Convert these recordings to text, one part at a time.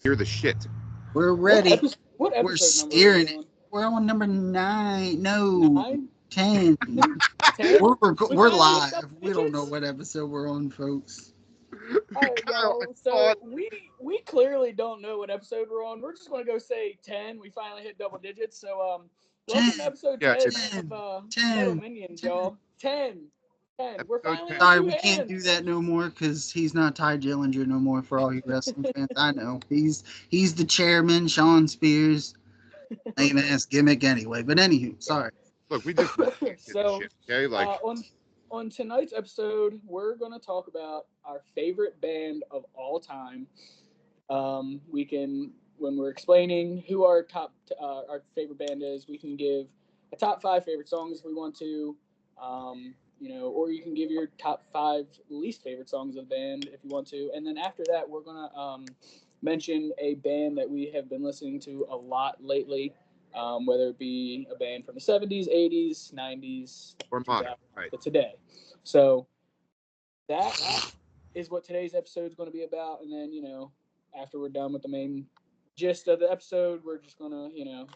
You're the shit. We're ready. What We're episode number are steering we it. on? We're on number 9. No, 9? 10. 10? We We're finally hit live. double We don't know digits? what episode we're on, folks. All right, Kyle, I y'all. So thought we clearly don't know what episode we're on. We're just gonna go say 10. We finally hit double digits. So welcome to 10, episode yeah, 10 it's of 10, Metal Minions, 10. y'all. 10. 10. We're episode finally 10. on Sorry, two we can't do hands. that no more because he's not Ty Dillinger no more. For all you wrestling fans, I know he's the chairman, Sean Spears. Lame ass gimmick anyway. But anywho, sorry. Look, we just did this So shit, okay? Like, on tonight's episode, we're gonna talk about our favorite band of all time. We can, when we're explaining who our favorite band is, we can give a top 5 favorite songs if we want to. Or you can give your top 5 least favorite songs of the band if you want to. And then after that, we're gonna mention a band that we have been listening to a lot lately, whether it be a band from the 70s, 80s, 90s, or modern, 2000s, right? to today. So that is what today's episode is going to be about. And then, after we're done with the main gist of the episode, we're just going to,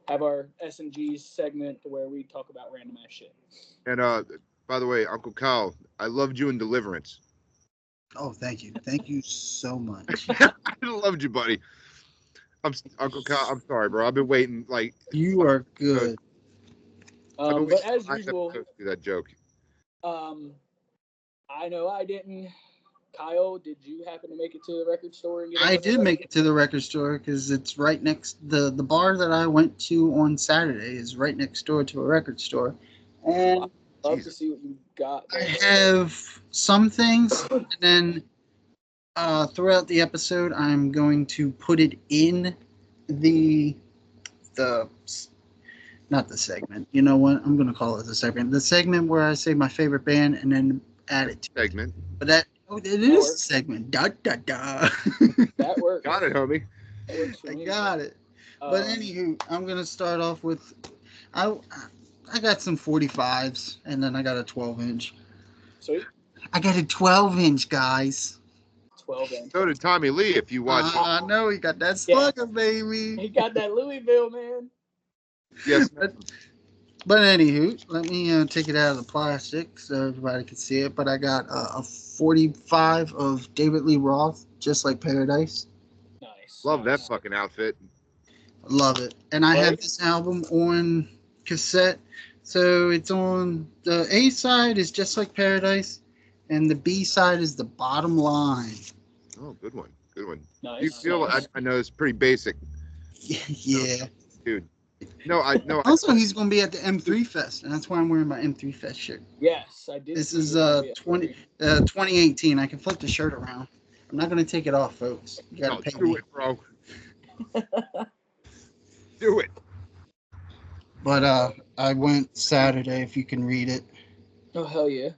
have our S&G segment where we talk about random ass shit. And by the way, Uncle Kyle, I loved you in Deliverance. Oh, thank you. Thank you so much. I loved you, buddy. Uncle Kyle. I'm sorry, bro. I've been waiting. Like, You are good. I've been But waiting as 5 usual, episodes to do that joke. I know I didn't. Kyle, did you happen to make it to the record store and get I another did make record? it to the record store because it's right next. The bar that I went to on Saturday is right next door to a record store, and Love to Jesus. see what you got I there. have some things, and then throughout the episode, I'm going to put it in the not the segment. You know what? I'm gonna call it the segment. The segment where I say my favorite band and then add it to it. Segment. But it is a works. segment. Da da da. That works. Got it, homie. That works for I me. got it. But anywho, I'm gonna start off with I I got some 45s and then I got a 12-inch. Sweet. I got a 12-inch, guys. 12 inch. So did Tommy Lee. If you watch, I know he got that slugger, baby. He got that Louisville, man. yes, But anywho, let me take it out of the plastic so everybody can see it. But I got a 45 of David Lee Roth, Just Like Paradise. Nice. love that nice. fucking outfit. Love it. And I have Right. this album on cassette. So it's on the A side is Just Like Paradise, and the B side is The Bottom Line. Oh, good one. Good one. Nice. You feel? nice. I know it's pretty basic, Yeah. dude. No. Also, he's going to be at the M3 Fest, and that's why I'm wearing my M3 Fest shirt. Yes, I did. This see is you gonna be at 2018. I can flip the shirt around. I'm not going to take it off, folks. You got No, to pay do me. it, bro. Do it. But I went Saturday, if you can read it. Oh hell yeah!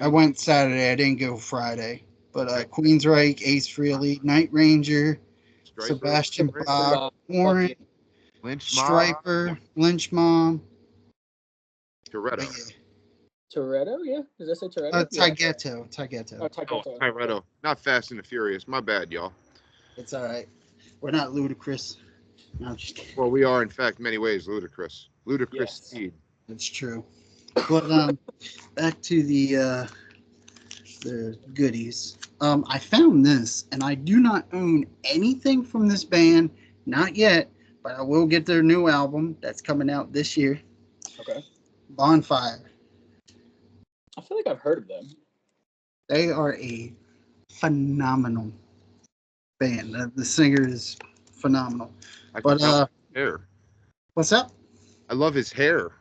I went Saturday. I didn't go Friday. But Queensryche, Ace Frehley, Night Ranger, Striper, Sebastian Striper, Bach, Fuck Warren, yeah. Lynch Mob, Striper, Lynch Mom, Toretto. Toretto, yeah. Does that say Toretto? uh, Yeah. Tygetto. Oh, Tygetto. Taketo. Toretto. Not Fast and the Furious. My bad, y'all. It's all right. We're not ludicrous. No, I'm just kidding. Well, we are in fact many ways ludicrous. Ludicrous Yes. speed. That's true. But back to the goodies. I found this, and I do not own anything from this band, not yet, but I will get their new album that's coming out this year. Okay. Bonfire. I feel like I've heard of them. They are a phenomenal band. The singer is phenomenal. I But can tell his hair. what's up? I love his hair.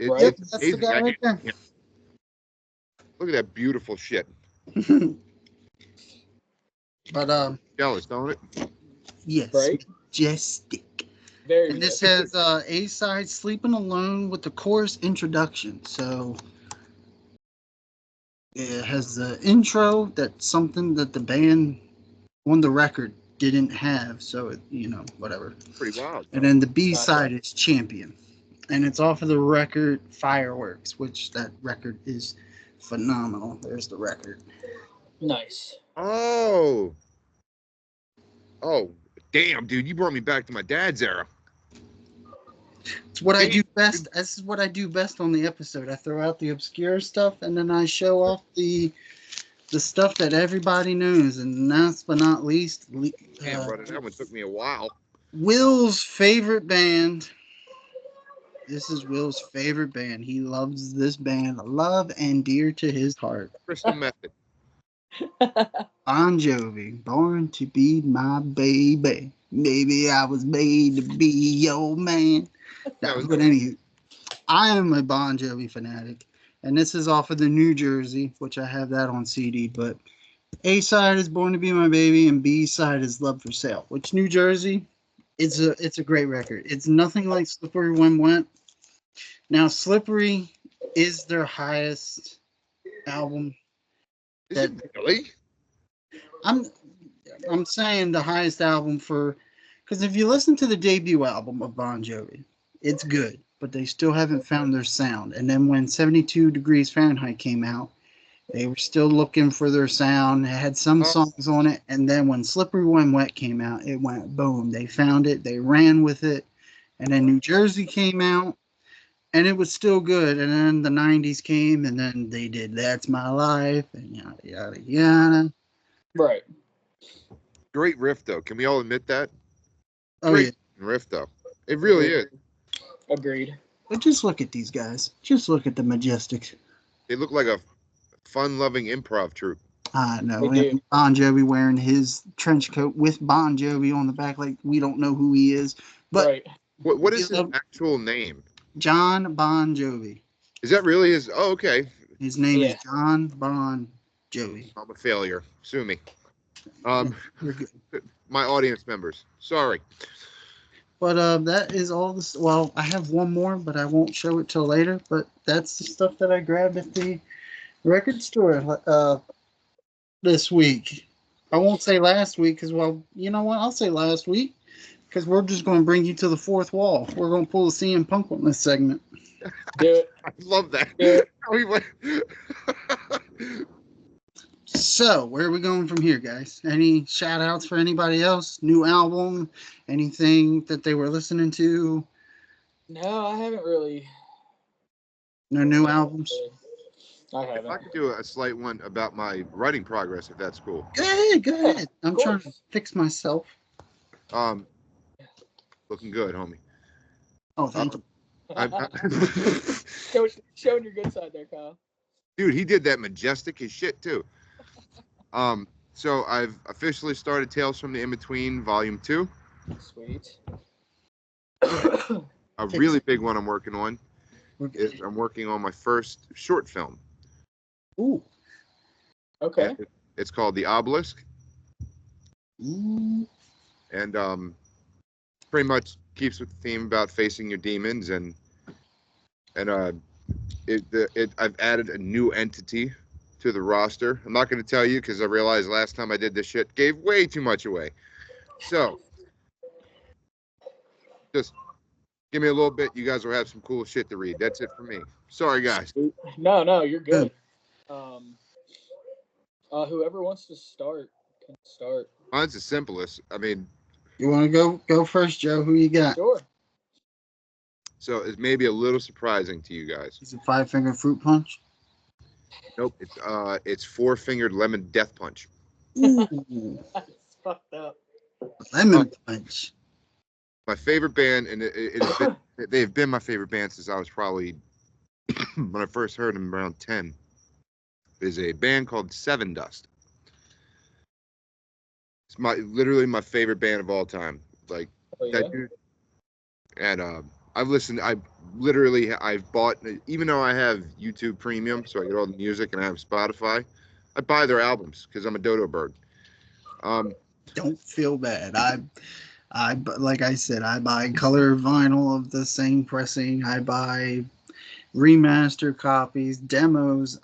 Right. Yep, It's that's the amazing. guy right there. Yeah. Look at that beautiful shit. But Jealous, don't it? yes, Right. majestic. Very. And this good. has A side Sleeping Alone with the chorus introduction. So it has the intro that's something that the band on the record didn't have. So it, whatever. Pretty wild. And then the B side is Champion. And it's off of the record Fireworks, which that record is phenomenal. There's the record. Nice. Oh, Damn, dude, you brought me back to my dad's era. It's what I do best. This is what I do best on the episode. I throw out the obscure stuff, and then I show off the stuff that everybody knows. And last but not least, Damn, brother, that one took me a while. Will's favorite band. This is Will's favorite band. He loves this band, love and dear to his heart. Crystal Method. Bon Jovi, born to be my baby. Maybe I was made to be your man. No, but anyway, I am a Bon Jovi fanatic, and this is off of the New Jersey, which I have that on CD. But A side is Born to Be My Baby, and B side is Love for Sale. Which New Jersey, it's a great record. It's nothing like Slippery When Wet. Now Slippery is their highest album. Is it really? I'm saying the highest album because if you listen to the debut album of Bon Jovi, it's good, but they still haven't found their sound. And then when 72 Degrees Fahrenheit came out, they were still looking for their sound. It had some songs on it, and then when Slippery When Wet came out, it went boom. They found it, they ran with it, and then New Jersey came out, and it was still good. And then the 90s came, and then they did That's My Life, and yada, yada, yada. Right. Great riff, though. Can we all admit that? Oh, Great yeah. riff, though. It really is. Agreed. But just look at these guys. Just look at the Majestics. They look like a fun-loving improv troupe. I know. They do. Bon Jovi wearing his trench coat with Bon Jovi on the back, like we don't know who he is. But Right. What is his actual name? John Bon Jovi. Is that really his? Oh, okay. His name is Yeah. John Bon Jovi. I'm a failure. Sue me. You're good. My audience members. Sorry. But that is all this. Well, I have one more, but I won't show it till later. But that's the stuff that I grabbed at the record store this week. I won't say last week because, well, you know what? I'll say last week because we're just going to bring you to the fourth wall. We're going to pull a CM Punk on this segment. Do it. I love that. Yeah. So, where are we going from here, guys? Any shout outs for anybody else? New album? Anything that they were listening to? No, I haven't really. No new albums? I If I haven't. could do a slight one about my writing progress, if that's cool. Go ahead, go ahead. I'm Of trying to course. fix myself. Looking good, homie. Oh, thank you. Showing your good side there, Kyle. Dude, he did that majestic as shit too. So I've officially started Tales from the In-Between Volume 2. Sweet. A really big one I'm working on We're is good. I'm working on my first short film. Ooh. Okay. It's called The Obelisk, Ooh. and pretty much keeps with the theme about facing your demons, and I've added a new entity to the roster. I'm not going to tell you because I realized last time I did this shit gave way too much away. So just give me a little bit. You guys will have some cool shit to read. That's it for me. Sorry, guys. No, you're good. Whoever wants to start can start. Mine's the simplest. I mean, You want to go first, Joe? Who you got? Sure. so it's maybe a little surprising to you guys. Is it Five Finger Fruit Punch? Nope. It's Four Fingered Lemon Death Punch. Ooh. That's fucked up. Lemon Punch. My favorite band, and they've been my favorite band since I was probably when I first heard them around 10. Is a band called Seven Dust. It's literally my favorite band of all time. Like Oh, yeah? that dude. And I've bought, even though I have YouTube Premium, so I get all the music, and I have Spotify, I buy their albums because I'm a dodo bird. Don't feel bad. Like I said, I buy color vinyl of the same pressing. I buy remaster copies, demos.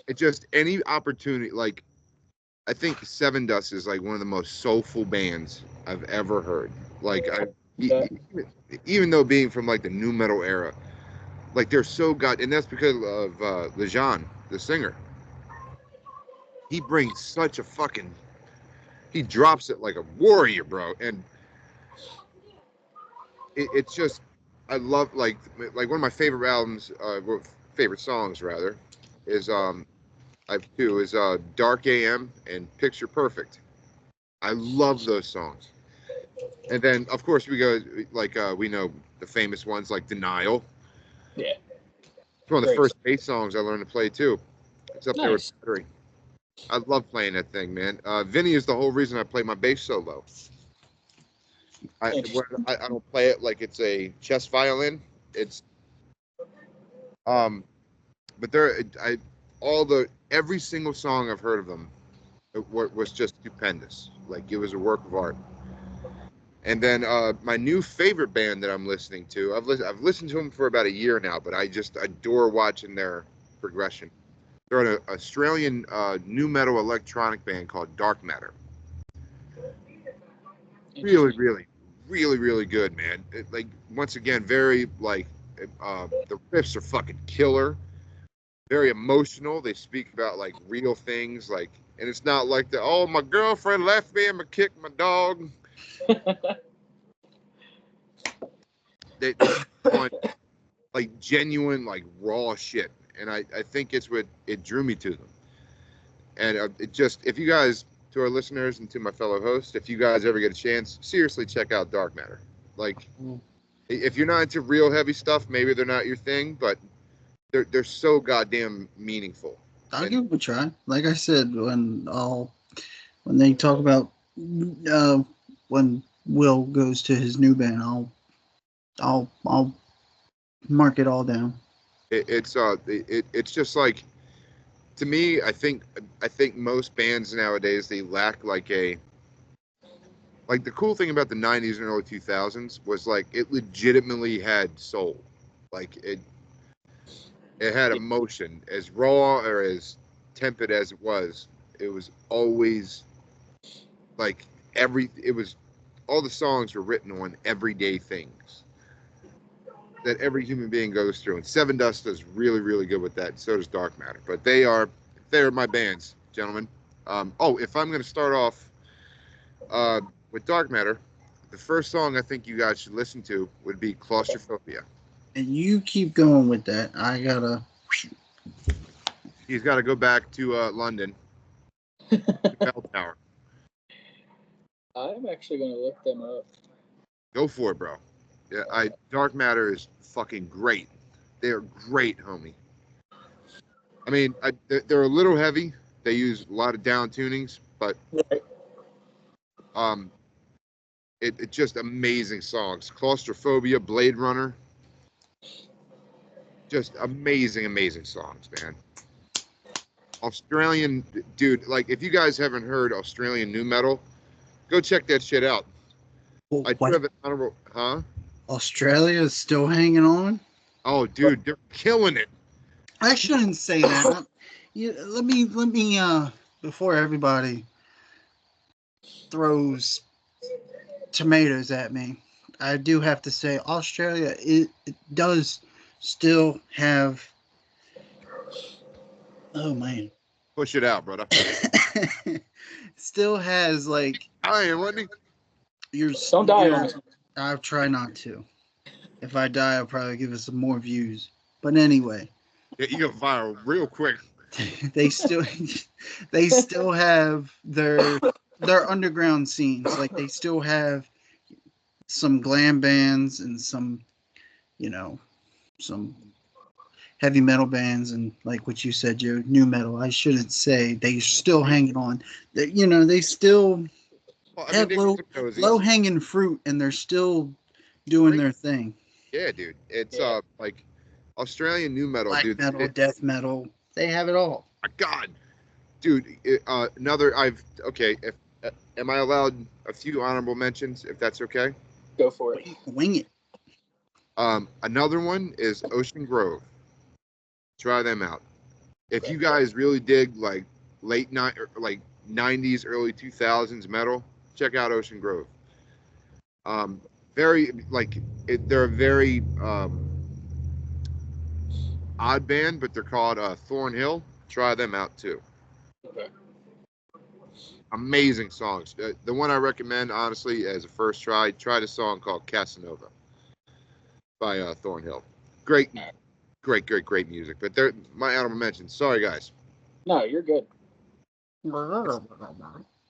It just any opportunity. Like I think Seven Dust is like one of the most soulful bands I've ever heard. Like even though being from like the nu metal era, like they're so and that's because of Lejean, the singer. He brings such a fucking. he drops it like a warrior, bro. And it's just, I love like one of my favorite albums, favorite songs rather, is I have two, is Dark AM and Picture Perfect. I love those songs. And then of course we go like we know the famous ones like Denial. Yeah. It's one of the Great. first bass songs I learned to play too. It's up there with Nice. Battery. I love playing that thing, man. Vinny is the whole reason I play my bass so low. I don't play it like it's a chest violin. It's but every single song I've heard of them was just stupendous. Like it was a work of art. And then my new favorite band that I'm listening to, I've listened to them for about a year now, but I just adore watching their progression. They're an Australian nu metal electronic band called Dark Matter. Really, really, really, really good, man. Like once again, very like the riffs are fucking killer. Very emotional. They speak about like real things, like, and it's not like my girlfriend left me and I kicked my dog. They on like genuine, like raw shit, and I think it's what it drew me to them. And it just, if you guys, to our listeners and to my fellow hosts, if you guys ever get a chance, seriously check out Dark Matter. Like, if you're not into real heavy stuff, maybe they're not your thing, but they're so goddamn meaningful. I'll give them a try. Like I said, when they talk about when Will goes to his new band, I'll mark it all down. It's just like, to me, I think most bands nowadays, they lack like the cool thing about the 90s and early 2000s was like it legitimately had soul. Like it had emotion. As raw or as tepid as it was always like all the songs were written on everyday things that every human being goes through. And Seven Dust does really, really good with that. So does Dark Matter. But they're my bands, gentlemen. If I'm going to start off with Dark Matter, the first song I think you guys should listen to would be Claustrophobia. And you keep going with that. He's got to go back to London. Bell Tower. I'm actually going to look them up. Go for it, bro. Yeah, Dark Matter is fucking great. They're great, homie. I mean, they're a little heavy. They use a lot of down tunings, but it just amazing songs. Claustrophobia, Blade Runner, just amazing songs, man. Australian dude, like if you guys haven't heard Australian nu metal, go check that shit out. I do have an honorable, huh? Australia is still hanging on? Oh, dude, they're killing it. I shouldn't say that. Let me before everybody throws tomatoes at me, I do have to say Australia it does still have. Oh man, push it out, brother. Still has like. I am Wendy. Don't die on us. I'll try not to. If I die, I'll probably give us some more views. But anyway. Yeah, you go viral real quick. They still have their underground scenes. Like they still have some glam bands and some heavy metal bands and like what you said, Joe, nu metal. I shouldn't say they're still hanging on. They still have low hanging fruit and they're still doing their thing. Yeah, dude. It's like Australian nu metal, black dude. Metal, death metal. They have it all. My God, dude. Am I allowed a few honorable mentions if that's okay? Go for it. Wing it. Another one is Ocean Grove. Try them out. If you guys really dig like late 90s, early 2000s metal, check out Ocean Grove. They're a very odd band, but they're called Thornhill. Try them out too. Okay. amazing songs. The one I recommend, honestly, as a first try the song called Casanova by Thornhill. Great music. But they're my honorable mention. Sorry, guys. No, you're good.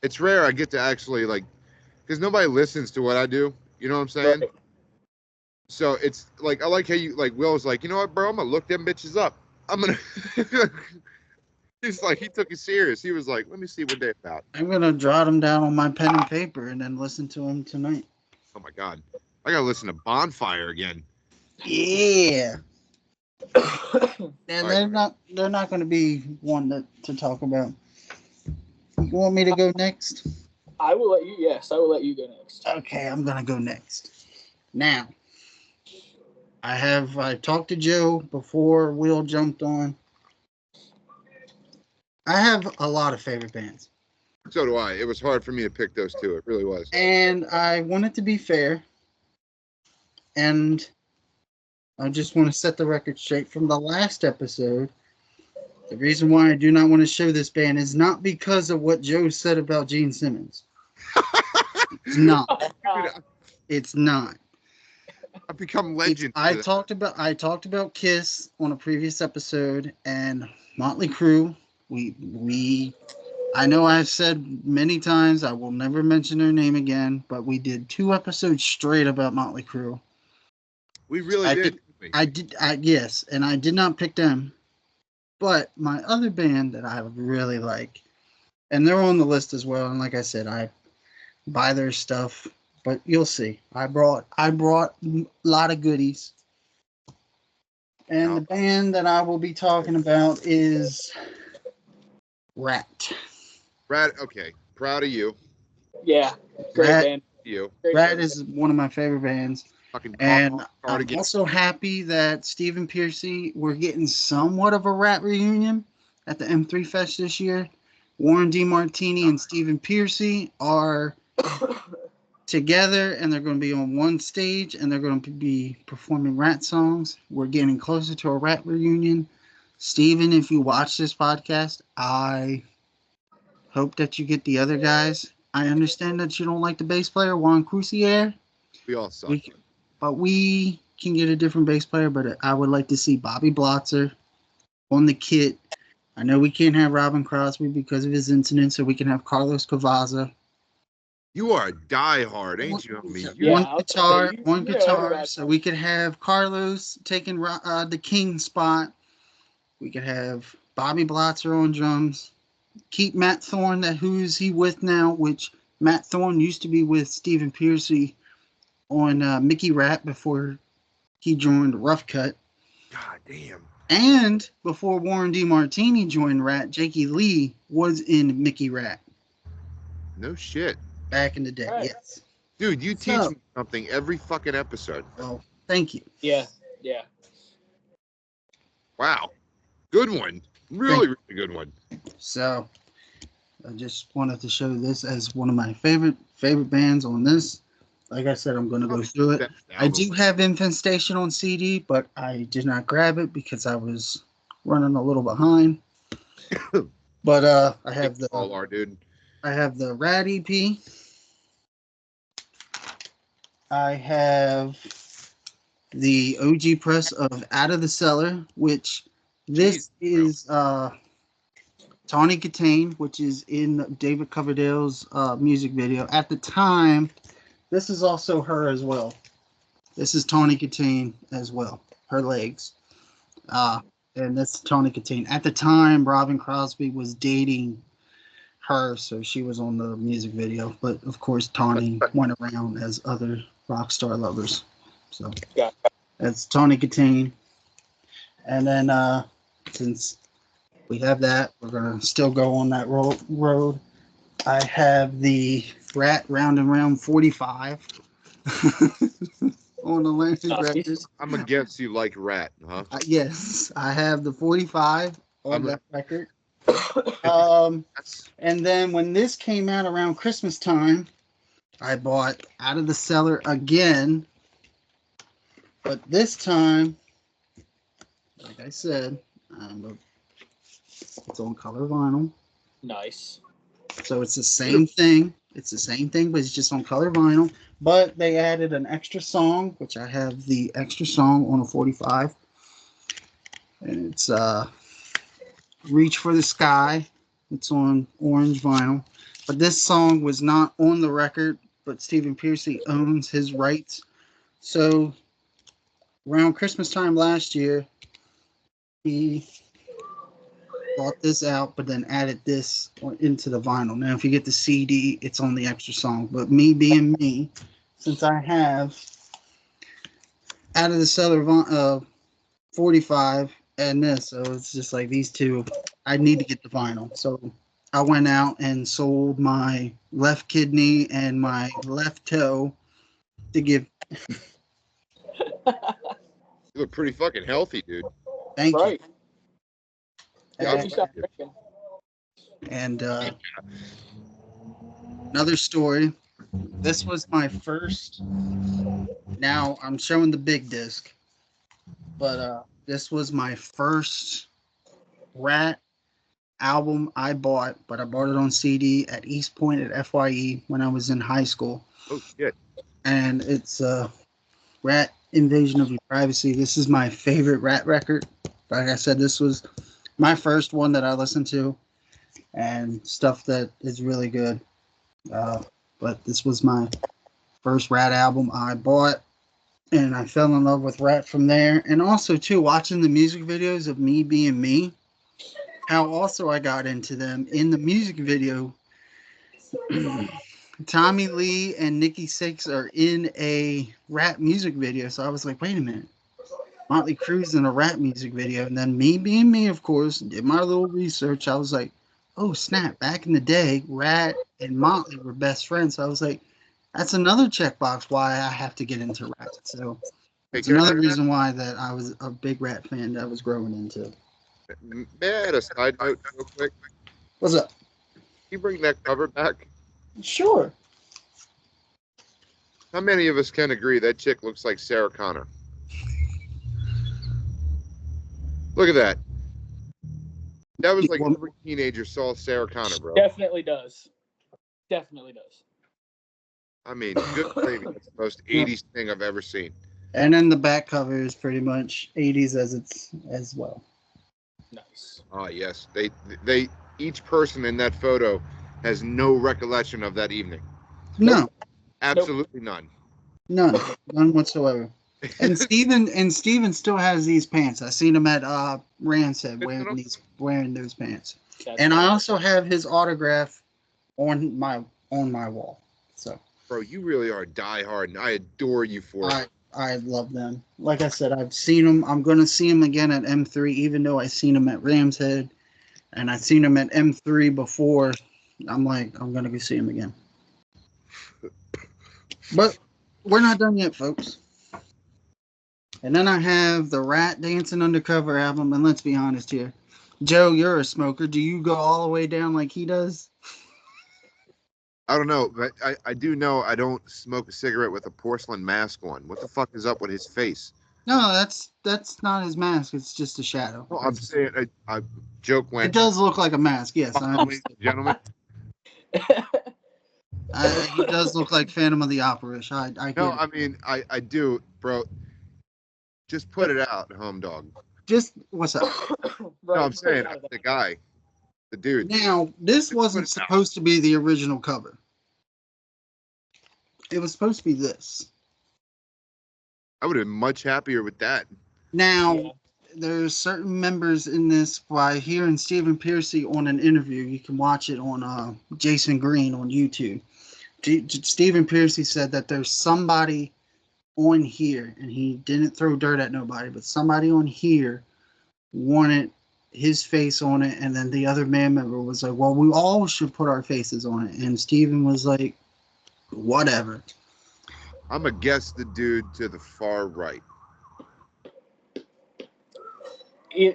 It's rare I get to actually like, because nobody listens to what I do. You know what I'm saying? Right. So it's like I like how you like Will's like, you know what, bro? I'm gonna look them bitches up. I'm gonna. He's like, he took it serious. He was like, let me see what they're about. I'm gonna jot them down on my pen and paper and then listen to them tonight. Oh my god, I gotta listen to Bonfire again. Yeah. And Right. they're not going to be one to talk about. You want me to go next? I will let you. Yes, I will let you go next. Okay, I'm gonna go next. Now, I talked to Joe before Will jumped on. I have a lot of favorite bands, So do I. It was hard for me to pick those two. It really was. and I want it to be fair. And I just want to set the record straight from the last episode. The reason why I do not want to show this band is not because of what Joe said about Gene Simmons. It's not. It's not. I've become legend. I talked about Kiss on a previous episode and Motley Crue. I know I've said many times I will never mention their name again, but we did 2 episodes straight about Motley Crue. We really did. Yes, and I did not pick them. But my other band that I really like, and they're on the list as well, and like I said, I buy their stuff, but you'll see. I brought a lot of goodies. And the band that I will be talking about is Rat. Rat, okay. Proud of you. Yeah, great band. You. Rat is one of my favorite bands. Fucking And hard I'm to get. also happy that Stephen Pearcy, we're getting somewhat of a Rat reunion at the M3 Fest this year. Warren DeMartini and Stephen Pearcy are together, and they're going to be on one stage, and they're going to be performing Rat songs. We're getting closer to a Rat reunion. Stephen, if you watch this podcast, I hope that you get the other guys. I understand that you don't like the bass player, Juan Crucier. We all suck. But we can get a different bass player, but I would like to see Bobby Blotzer on the kit. I know we can't have Robin Crosby because of his incident, so we can have Carlos Cavaza. You are a diehard, ain't you? I mean, Yeah, one guitar, so we could have Carlos taking the king spot. We could have Bobby Blotzer on drums. Keep Matt Thorne, who's he with now, which Matt Thorne used to be with Stephen Pearcy on Mickey Rat before he joined Rough Cut. God damn. And before Warren DeMartini joined Rat, Jakey Lee was in Mickey Rat. No shit. Back in the day, Right. yes. Dude, you teach me something every fucking episode. Oh, thank you. Yeah. Wow. Good one. Really good one. So I just wanted to show this as one of my favorite bands on this. Like I said, I'm going to go through it. I do have Infestation on CD, but I did not grab it because I was running a little behind. But I have the all are, dude. I have the Rad EP. I have the OG press of Out of the Cellar, which this is Tawny Katane, which is in David Coverdale's music video. At the time, this is also her as well. This is Tawny Katane as well. Her legs. And that's Tawny Katane. At the time, Robin Crosby was dating her, so she was on the music video. But of course, Tawny went around as other rock star lovers. So that's Tawny Katane. And then since we have that, we're gonna still go on that road. I have the Rat Round and Round 45 on the Atlantic Records. I'm gonna guess you like Rat, huh? Yes, I have the 45 on that record. And then when this came out around Christmas time, I bought Out of the Cellar again. But this time, like I said, it's on color vinyl. Nice. So it's the same thing. It's the same thing, but it's just on color vinyl. But they added an extra song, which I have the extra song on a 45. And it's Reach for the Sky. It's on orange vinyl. But this song was not on the record, but Stephen Pearcy owns his rights. So around Christmas time last year, he bought this out, but then added this into the vinyl. Now, if you get the CD, it's on the extra song. But me being me, since I have out of the cellar 45 and this, so it's just like these two, I need to get the vinyl. So I went out and sold my left kidney and my left toe to give. You look pretty fucking healthy, dude. Thank Right. you. Yeah, You stop drinking. And another story. This was my first. Now I'm showing the big disc, but this was my first Rat album I bought, but I bought it on CD at East Point at FYE when I was in high school. Oh shit. And it's Rat Invasion of Your Privacy. This is my favorite Rat record. Like I said, this was my first one that I listened to, and stuff that is really good. But this was my first Rat album I bought, and I fell in love with Rat from there. And also, too, watching the music videos of Me Being Me, how also I got into them. In the music video, Tommy Lee and Nikki Sixx are in a Rat music video. So I was like, wait a minute. Motley Crue's in a Rat music video. And then Me Being Me, of course, did my little research. I was like, oh, snap. Back in the day, Rat and Motley were best friends. So I was like, that's another checkbox why I have to get into Rat. So it's another reason why that I was a big Rat fan that I was growing into. May I add a side note real quick? What's up? Can you bring that cover back? Sure. How many of us can agree that chick looks like Sarah Connor? Look at that. That was like every teenager saw Sarah Connor, bro. Definitely does. Definitely does. I mean, good gravy. It's the most 80s thing I've ever seen. And then the back cover is pretty much 80s as well. Nice. Ah, yes. They each person in that photo has no recollection of that evening. No, Absolutely none. none whatsoever. And Steven still has these pants. I seen him at Rand's Head wearing those pants. And I also have his autograph on my wall. So, bro, you really are diehard, and I adore you for it. I love them. Like I said, I've seen them. I'm going to see them again at M3, even though I seen them at Rams Head, and I seen them at M3 before. I'm like, I'm going to go see them again. But we're not done yet, folks. And then I have the Rat Dancing Undercover album, and let's be honest here. Joe, you're a smoker. Do you go all the way down like he does? I don't know, but I do know I don't smoke a cigarette with a porcelain mask on. What the fuck is up with his face? No, that's not his mask. It's just a shadow. Well, I'm saying I joke when it does look like a mask. Yes, ladies and gentlemen. He does look like Phantom of the Opera-ish. I No, I mean I do, bro. Just put it out, home dog. Just what's up? Right, No, I'm saying the guy, the dude. Now, this wasn't supposed to be the original cover. It was supposed to be this. I would have been much happier with that. Now, there's certain members in this by hearing Stephen Pearcy on an interview. You can watch it on Jason Green on YouTube. Stephen Pearcy said that there's somebody on here, and he didn't throw dirt at nobody, but somebody on here wanted his face on it, and then the other band member was like, well, we all should put our faces on it. And Stephen was like, whatever. I'm going to guess the dude to the far right.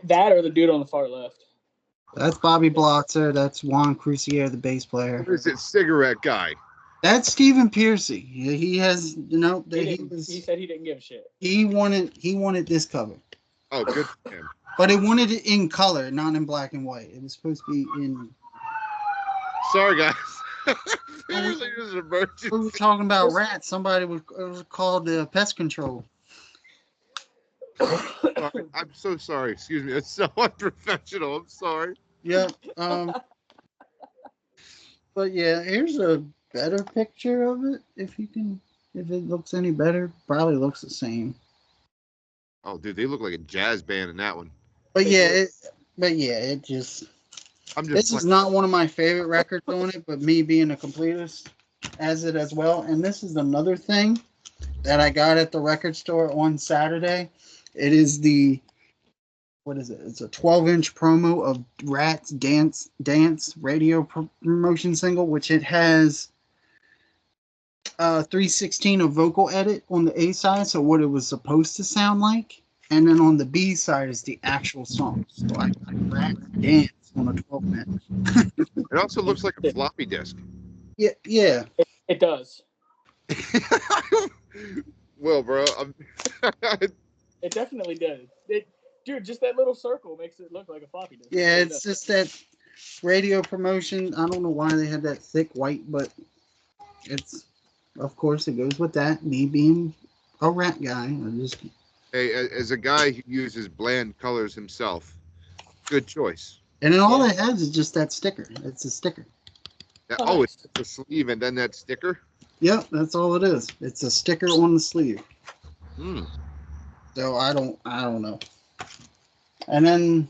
That or the dude on the far left. That's Bobby Blotzer. That's Juan Crucier, the bass player. Who's that cigarette guy? That's Stephen Pearcy. He has, He said he didn't give a shit. He wanted this cover. Oh, good for him. But it wanted it in color, not in black and white. It was supposed to be in. Sorry, guys. Seriously, this is an emergency. We were talking about rats. Somebody was called pest control. Sorry. I'm so sorry. Excuse me. It's so unprofessional. I'm sorry. Yep. But yeah, here's a better picture of it. If it looks any better, probably looks the same. Oh, dude, they look like a jazz band in that one. But yeah, it just. I'm just. This is not one of my favorite records on it, but me being a completist has it as well. And this is another thing that I got at the record store on Saturday. It is what is it? It's a 12-inch promo of Rat's Dance radio promotion single, which it has 3/16 of vocal edit on the A side, so what it was supposed to sound like. And then on the B side is the actual song. So I got Rat's Dance on a 12-inch. It also looks like a floppy disk. Yeah. It does. Well, bro, It definitely does. Dude, just that little circle makes it look like a floppy disk. Yeah, it's just that radio promotion. I don't know why they had that thick white, but it's, of course, it goes with that. Me being a rat guy, hey, as a guy who uses bland colors himself, good choice. And then all it has is just that sticker. It's a sticker. It's the sleeve and then that sticker. Yep, that's all it is. It's a sticker on the sleeve. So I don't know. And then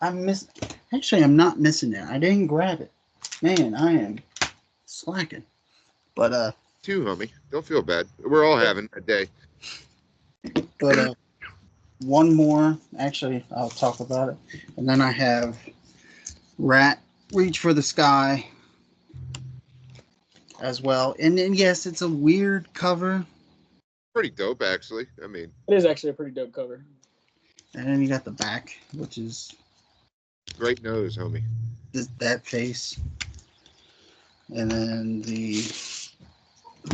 I'm not missing it. I didn't grab it. Man, I am slacking. But too, homie. Don't feel bad. We're all having a day. But one more. Actually, I'll talk about it. And then I have Rat Reach for the Sky as well. And then yes, it's a weird cover. Pretty dope, actually. I mean, it is actually a pretty dope cover. And then you got the back, which is great nose, homie. That face. And then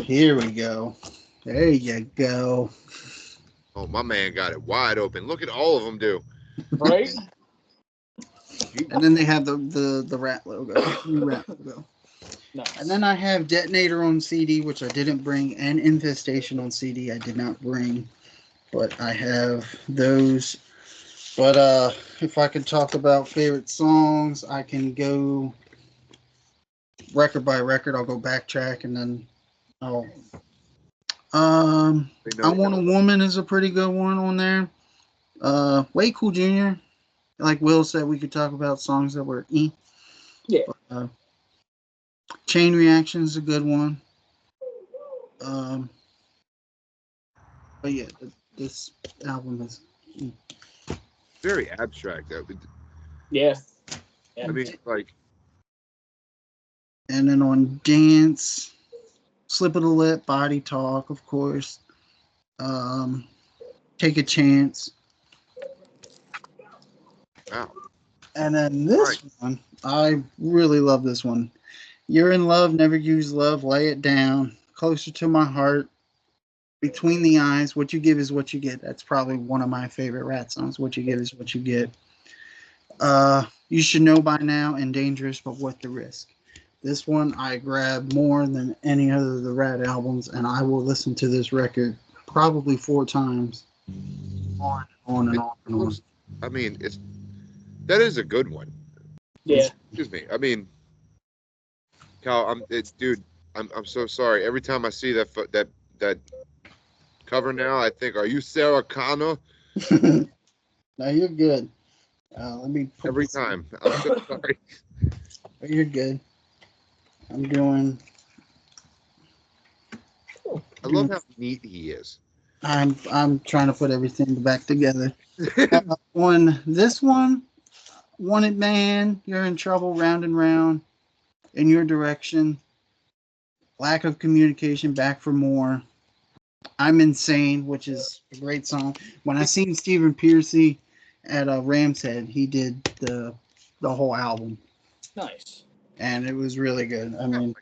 here we go. There you go. Oh, my man got it wide open. Look at all of them do. Right? And then they have the rat logo. Rat logo. Nice. And then I have Detonator on CD, which I didn't bring, and Infestation on CD I did not bring. But I have those. But if I can talk about favorite songs, I can go record by record. I'll go backtrack and then I'll I Want a Woman is a pretty good one on there. Way Cool Jr. Like Will said, we could talk about songs that were Yeah. Chain Reaction is a good one. But yeah, this album is very abstract, though. Yeah. I mean, like. And then on Dance, Slip of the Lip, Body Talk, of course. Take a Chance. Wow. And then this one, I really love this one. You're in Love, Never Use Love, Lay It Down, Closer to My Heart, Between the Eyes, What You Give Is What You Get. That's probably one of my favorite Rat songs. What You Give Is What You Get. You Should Know By Now, and Dangerous, But Worth the Risk. This one I grab more than any other of the Rat albums, and I will listen to this record probably 4 times. On and on. I mean, that is a good one. Yeah. Excuse me. I mean, Kyle, I'm so sorry. Every time I see that cover now, I think, are you Sarah Connor? No, you're good. Let me. Every time. I'm so sorry. You're good. I'm doing. I love how neat he is. I'm trying to put everything back together. On this one, Wanted Man, You're in Trouble, Round and Round, In Your Direction, Lack of Communication, Back for More, I'm Insane, which is a great song. When I seen Stephen Pearcy at Ram's Head, he did the whole album. Nice. And it was really good. I mean,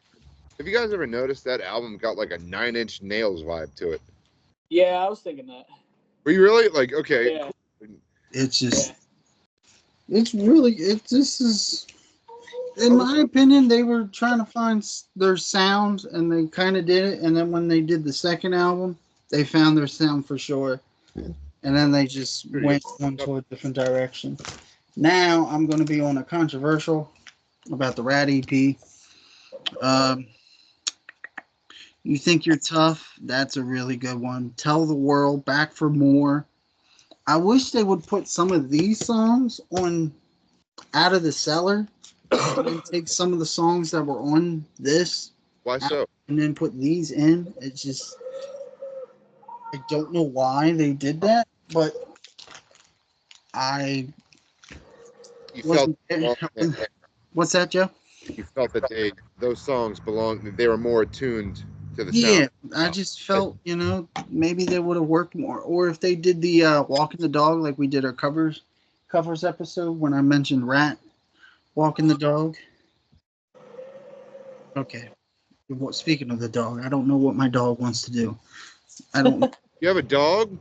have you guys ever noticed that album got like a 9 Inch Nails vibe to it? Yeah, I was thinking that. Were you really? Like, okay. Yeah. It's just, it's really, this is, In my opinion, they were trying to find their sound, and they kind of did it. And then when they did the second album, they found their sound for sure. And then they just went into a different direction. Now I'm going to be on a controversial about the Rat EP. Um, you think you're tough? That's a really good one. Tell the World, Back for More. I wish they would put some of these songs on Out of the Cellar and then take some of the songs that were on this. Why so? And then put these in. It's just, I don't know why they did that, but I You felt wasn't. What's that, Joe? you felt that those songs belonged. They were more attuned to the Yeah, sound. I just felt, maybe they would have worked more. Or if they did the Walking the Dog, like we did our covers episode when I mentioned Rat, Walking the Dog. Okay. Speaking of the dog, I don't know what my dog wants to do. I don't. You have a dog?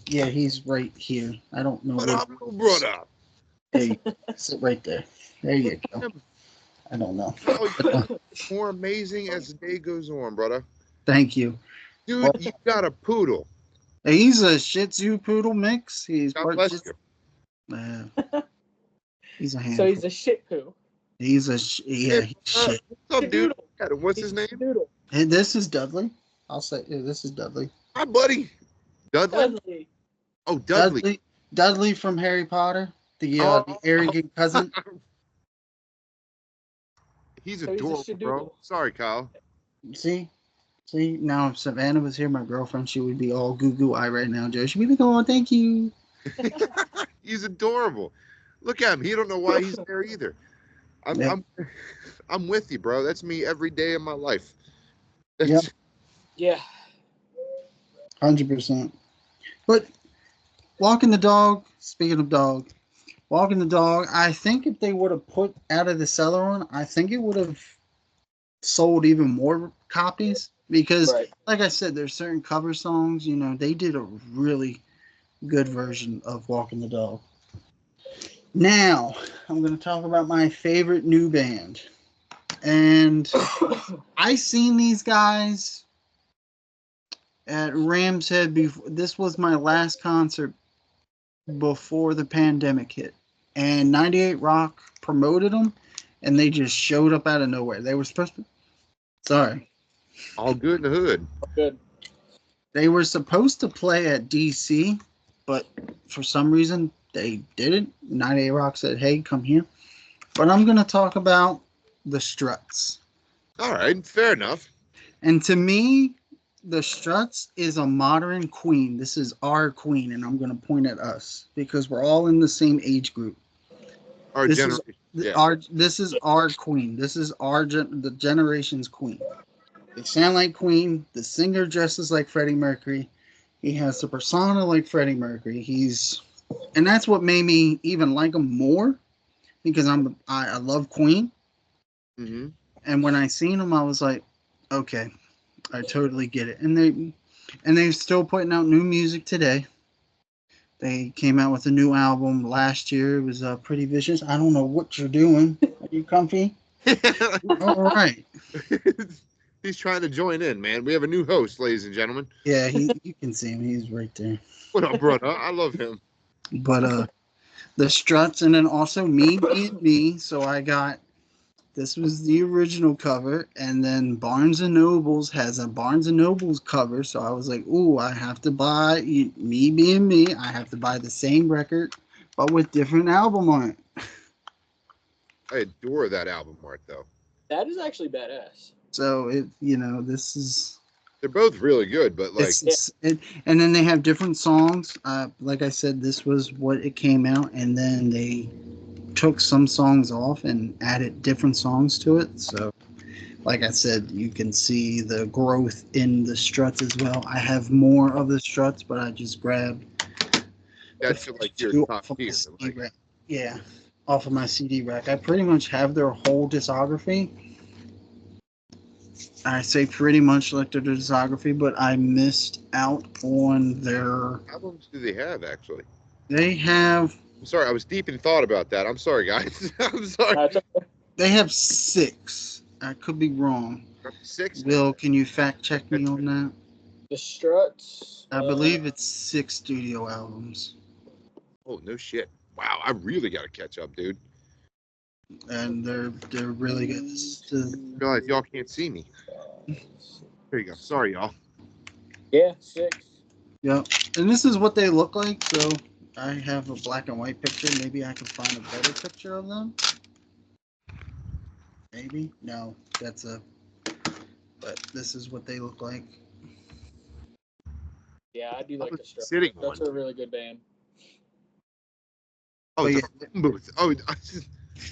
Yeah, he's right here. I don't know. What up, little brother? Hey, sit right there. There you go. I don't know. Oh, you're more amazing as the day goes on, brother. Thank you. Dude, you got a poodle. He's a Shih Tzu poodle mix. He's God part bless Shih- Uh, He's a handful. so he's a shit poo. He's he's shit. What's up, dude? What's He's his name? Doodle. Hey, this is Dudley. I'll say this is Dudley. Hi, buddy. Dudley? Dudley. Oh, Dudley. Dudley from Harry Potter, the arrogant cousin. He's So he's a adorable, bro. shadoodle. Sorry, Kyle. See, now if Savannah was here, my girlfriend, she would be all goo eye right now, Joe. She'd be like, "Oh, thank you." He's adorable. Look at him. He don't know why he's there either. I'm with you, bro. That's me every day of my life. Yep. Yeah. 100%. But Walking the Dog. Speaking of dog, Walking the Dog. I think if they would have put Out of the Cellar on, I think it would have sold even more copies because, like I said, there's certain cover songs. They did a really good version of Walking the Dog. Now, I'm going to talk about my favorite new band. And I seen these guys at Ram's Head before. This was my last concert before the pandemic hit. And 98 Rock promoted them, and they just showed up out of nowhere. They were supposed to... Sorry. All good in the hood. Good. They were supposed to play at DC, but for some reason they didn't. 98 Rock said, "Hey, come here." But I'm going to talk about the Struts. All right, fair enough. And to me, the Struts is a modern Queen. This is our Queen, and I'm going to point at us because we're all in the same age group. Our This generation. This is our Queen. This is the generation's Queen. They sound like Queen. The singer dresses like Freddie Mercury. He has the persona like Freddie Mercury. And that's what made me even like him more because I love Queen. Mm-hmm. And when I seen him, I was like, okay, I totally get it. And they're still putting out new music today. They came out with a new album last year. It was Pretty Vicious. I don't know what you're doing. Are you comfy? All right. He's trying to join in, man. We have a new host, ladies and gentlemen. Yeah, you can see him. He's right there. What up, brother? I love him. But the Struts, and then also Me Being Me. So I got, this was the original cover, and then Barnes & Nobles has a Barnes & Nobles cover. So I was like, ooh, I have to buy Me Being Me. I have to buy the same record, but with different album art. I adore that album art, though. That is actually badass. So this is. They're both really good, but like, and then they have different songs. Like I said, this was what it came out, and then they took some songs off and added different songs to it. So, like I said, you can see the growth in the Struts as well. I have more of the Struts, but I just grabbed. that's like your top tier. Like, yeah, off of my CD rack. I pretty much have their whole discography. I say pretty much like their discography, but I missed out on their. How albums do they have, actually? They have. I'm sorry, I was deep in thought about that. I'm sorry, guys. I'm sorry. They have 6. I could be wrong. 6. Will, can you fact check me on that? The Struts. I believe it's 6 studio albums, Oh no shit! Wow, I really got to catch up, dude. and they're really good. This is I realize y'all can't see me. There you go. Sorry, y'all. Yeah, 6. Yep. And this is what they look like. So I have a black and white picture. Maybe I can find a better picture of them. Maybe. No, that's a. But this is what they look like. Yeah, I do like the Struts. Sitting That's on. a really good band. Oh, Oh, it's yeah. a phone booth. Oh,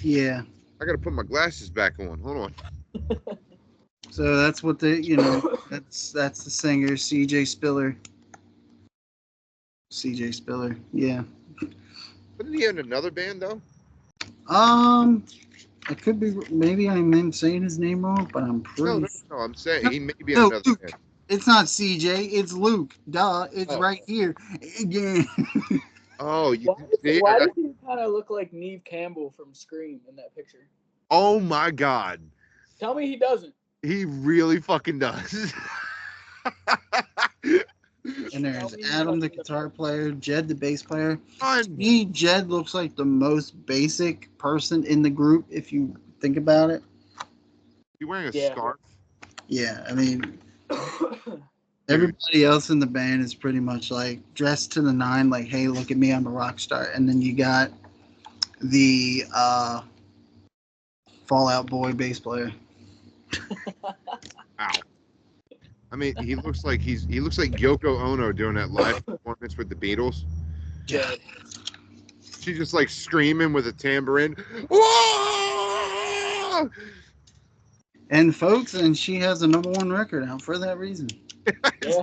Yeah. I got to put my glasses back on. Hold on. So that's what they. That's the singer CJ Spiller. CJ Spiller. Yeah. Wasn't he in another band though? It could be. Maybe I'm saying his name wrong, but I'm pretty. No. I'm saying he may be in No, another Luke. band. It's not CJ. It's Luke. Duh. It's Oh. right here. Again. Oh, you see? Why does he kind of look like Neve Campbell from Scream in that picture? Oh my God, Tell me he doesn't. he really fucking does. And there's Adam, the guitar player, Jed, the bass player. Fun. Me, Jed looks like the most basic person in the group, if you think about it. You wearing a Yeah. scarf? Yeah, I mean, everybody else in the band is pretty much like dressed to the nine, like, hey, look at me, I'm a rock star. And then you got the Fallout Boy bass player. Ow. I mean, he looks like Yoko Ono doing that live performance with the Beatles. Jed. She's just like screaming with a tambourine. Whoa! And folks, and she has a #1 record out for that reason. Yeah,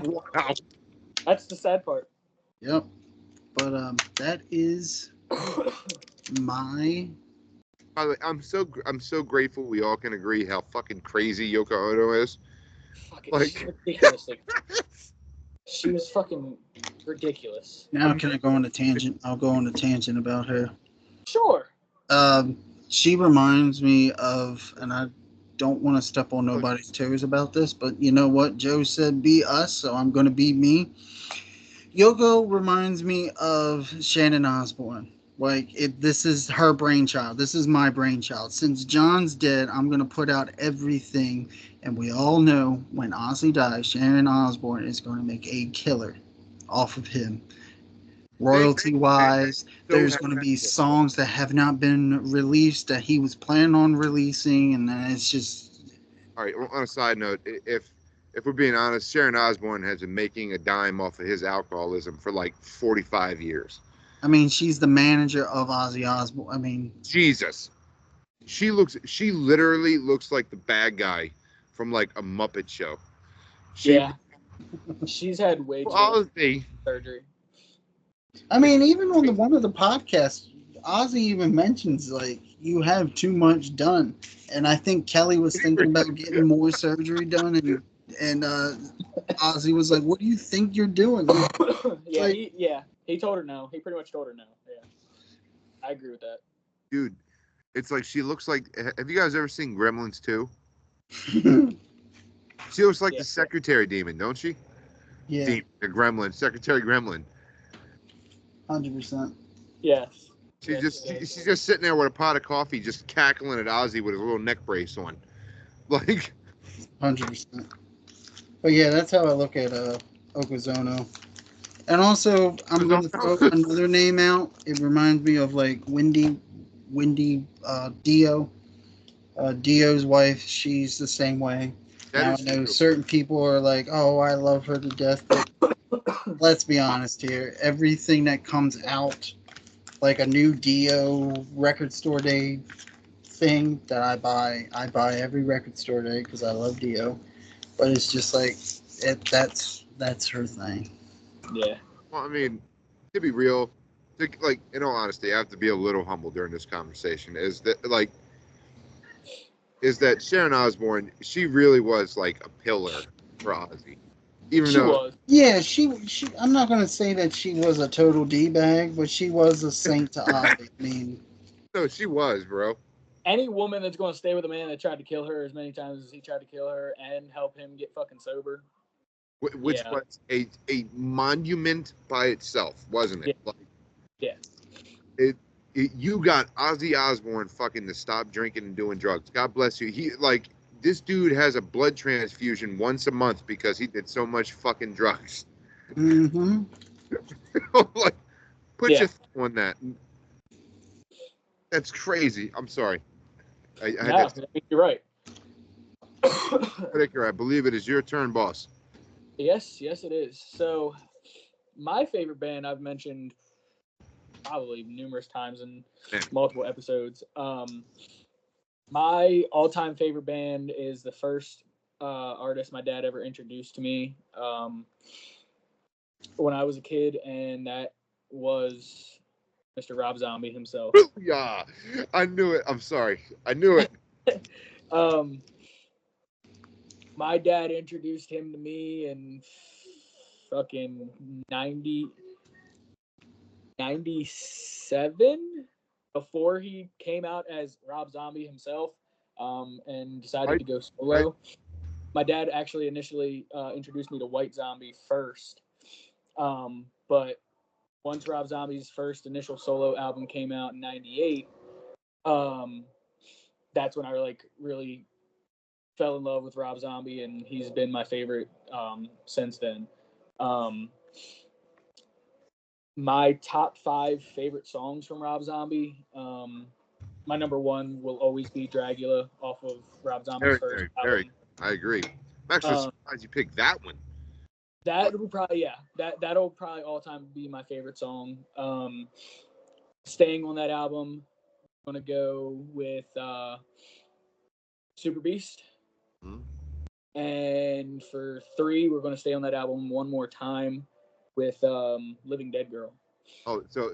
Wow. that's the sad part. Yep. But that is my. By the way, I'm so grateful we all can agree how fucking crazy Yoko Ono is. Fucking Like- ridiculous. She was fucking ridiculous. Now can I go on a tangent? I'll go on a tangent about her. Sure. She reminds me of, and I don't want to step on nobody's toes about this, but you know what? Joe said be us, so I'm going to be me. Yoko reminds me of Shannon Osbourne. Like, this is her brainchild. This is my brainchild. Since John's dead, I'm going to put out everything. And we all know when Ozzy dies, Shannon Osbourne is going to make a killer off of him. Royalty-wise, there's going to be songs that have not been released that he was planning on releasing. And then it's just... All right, on a side note, if we're being honest, Sharon Osbourne has been making a dime off of his alcoholism for like 45 years. I mean, she's the manager of Ozzy Osbourne. I mean, Jesus. She literally looks like the bad guy from like a Muppet show. Yeah. She's had way too much surgery. I mean, even on one of the podcasts, Ozzy even mentions, like, you have too much done. And I think Kelly was thinking about getting more surgery done. And Ozzy was like, what do you think you're doing? He told her no. He pretty much told her no. Yeah. I agree with that. Dude, it's like she looks like... Have you guys ever seen Gremlins 2? She looks like the secretary demon, don't she? Yeah. The gremlin, Secretary Gremlin. 100%. Yes. She's just sitting there with a pot of coffee, just cackling at Ozzy with a little neck brace on. Like... 100%. But yeah, that's how I look at Okazono. And also, I'm going to throw another name out. It reminds me of like Wendy Dio. Dio's wife, she's the same way. Now I know certain people are like, oh, I love her to death. But let's be honest here. Everything that comes out, like a new Dio record store day thing that I buy every record store day because I love Dio. But it's just like, that's her thing. Yeah. Well, I mean, to be real, like, in all honesty, I have to be a little humble during this conversation. Is that Sharon Osbourne? She really was like a pillar for Ozzy, even She was. Yeah, she. I'm not gonna say that she was a total d-bag, but she was a saint to Ozzy. I mean, no, she was, bro. any woman that's going to stay with a man that tried to kill her as many times as he tried to kill her and help him get fucking sober. Which Yeah. was a monument by itself, wasn't it? Yeah. Yeah. You got Ozzy Osbourne fucking to stop drinking and doing drugs. God bless you. This dude has a blood transfusion once a month because he did so much fucking drugs. Mm-hmm. Like, put Yeah. your thumb on that. That's crazy. I'm sorry. I No, you're right. Whitaker, I believe it is your turn, boss. Yes, it is. So, my favorite band I've mentioned probably numerous times in multiple episodes. My all-time favorite band is the first artist my dad ever introduced to me when I was a kid, and that was Mr. Rob Zombie himself. Yeah, I knew it. I'm sorry. I knew it. My dad introduced him to me in fucking 97 before he came out as Rob Zombie himself and decided to go solo. My dad actually initially introduced me to White Zombie first. But once Rob Zombie's first initial solo album came out in 98, that's when I really fell in love with Rob Zombie, and he's been my favorite since then. My top 5 favorite songs from Rob Zombie. My number 1 will always be Dragula off of Rob Zombie's first album. I agree. I'm actually surprised you picked that one. That'll probably all time be my favorite song. Staying on that album, I'm gonna go with Super Beast. Mm-hmm. And for 3, we're gonna stay on that album one more time with Living Dead Girl. Oh, so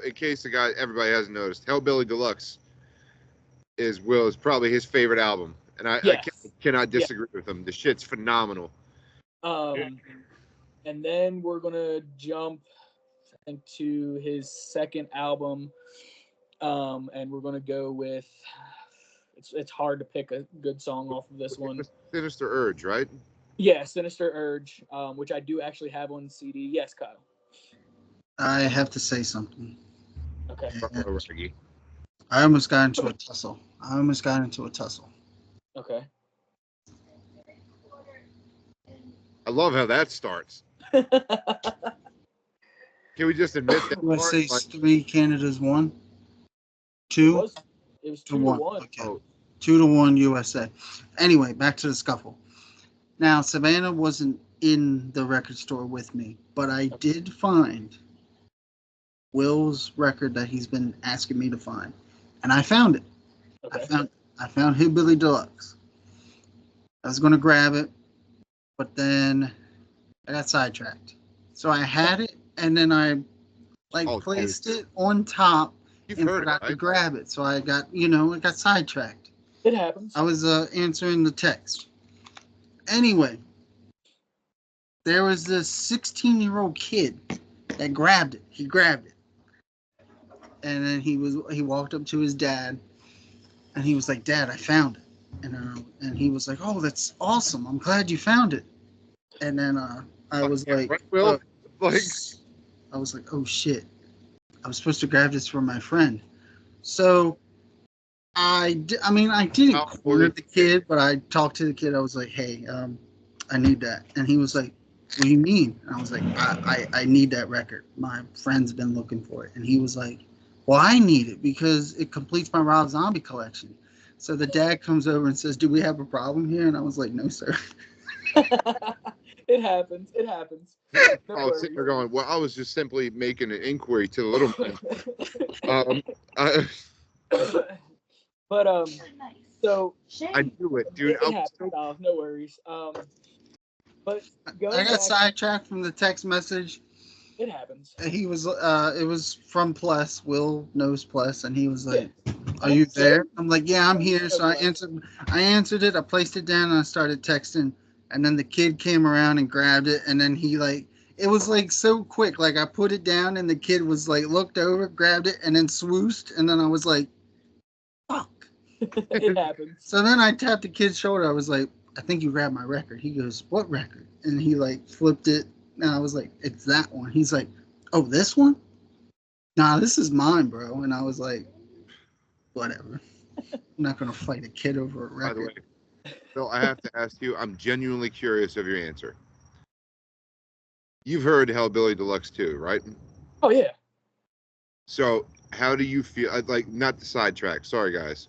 in case everybody hasn't noticed, Hellbilly Deluxe is probably his favorite album, and I cannot disagree with him. The shit's phenomenal. And then we're gonna jump, I think, to his second album, and we're gonna go with. It's hard to pick a good song off of this one. Sinister Urge, right? Yeah, Sinister Urge, which I do actually have on CD. Yes, Kyle. I have to say something. Okay. I almost got into a tussle. Okay. I love how that starts. Can we just admit that? USA's 3, Canada's 1, 2. It was 2-1. Okay. 2-1 USA. Anyway, back to the scuffle. Now, Savannah wasn't in the record store with me, but I did find Will's record that he's been asking me to find, and I found it. Okay. I found Hillbilly Deluxe. I was going to grab it, but then I got sidetracked. So I had it, and then I placed it on top and forgot to grab it. So I got sidetracked. It happens. I was answering the text. Anyway, there was this 16-year-old kid that grabbed it. He grabbed it. And then he walked up to his dad, and he was like, "Dad, I found it." And he was like, "Oh, that's awesome! I'm glad you found it." And then I was like, "Oh shit! I was supposed to grab this for my friend." So I didn't corner the kid, but I talked to the kid. I was like, "Hey, I need that," and he was like, "What do you mean?" And I was like, I need that record. My friend's been looking for it," and he was like, "Well, I need it because it completes my Rob Zombie collection." So the dad comes over and says, "Do we have a problem here?" And I was like, "No, sir." It happens. I was sitting there going, "Well, I was just simply making an inquiry to the little man." But so I knew it, dude. It happens. No worries. But I got sidetracked from the text message. It happens. He was it was from Plus. Will knows Plus, and he was like, "Are you there?" I'm like, "Yeah, I'm here." So I answered it. I placed it down, and I started texting. And then the kid came around and grabbed it, and then it was so quick. I put it down, and the kid was looked over, grabbed it, and then swooshed, and then I was like, "Fuck." It happens. So then I tapped the kid's shoulder. I was like, I think you grabbed my record. He goes, what record? And he like flipped it. And I was like, it's that one. He's like, oh, this one? Nah, this is mine, bro. And I was like, whatever. I'm not going to fight a kid over a By the way, record. Phil, I have to ask you, I'm genuinely curious of your answer. You've heard Hellbilly Deluxe 2, right? Oh yeah. So how do you feel? Like, not the sidetrack, sorry guys,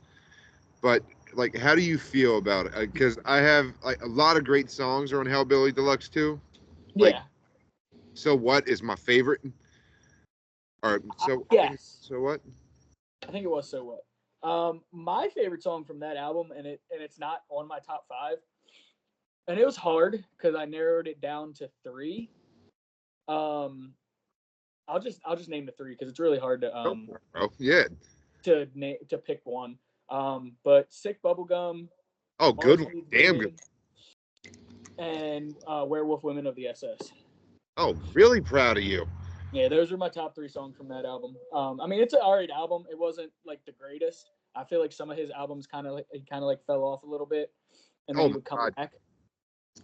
but like, how do you feel about it? Because I have like a lot of great songs are on Hellbilly Deluxe 2. Like, Yeah. So What is my favorite. Or Yes. So What? I think it was So What. My favorite song from that album, and it's not on my top 5, and it was hard because I narrowed it down to 3. I'll just name the 3 because it's really hard to Yeah. to pick one. But Sick Bubblegum. Oh, good one. Damn good. And Werewolf Women of the SS. Oh, really proud of you. Yeah, those are my top 3 songs from that album. I mean, it's an alright album. It wasn't like the greatest. I feel like some of his albums kind of like fell off a little bit, and then he would come back.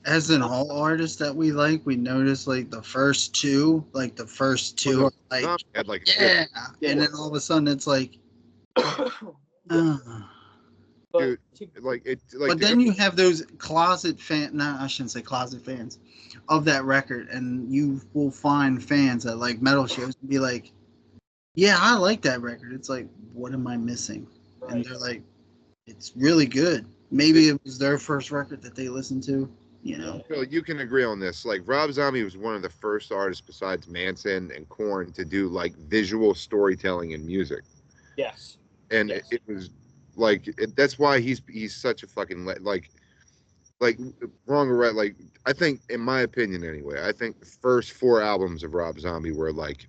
As in all artists that we like, we notice like the first two are like, had like yeah, and then all of a sudden it's like, Dude, like it. Like, but then you have those closet I shouldn't say closet fans of that record, and you will find fans at like metal shows and be like, yeah, I like that record. It's like, what am I missing? Right. And they're like, it's really good. Maybe it was their first record that they listened to, you know. Phil, you can agree on this. Like, Rob Zombie was one of the first artists besides Manson and Korn to do like visual storytelling in music. Yes. And yes. It was like that's why he's such a fucking like wrong or right. Like, I think, in my opinion anyway, I think the first 4 albums of Rob Zombie were like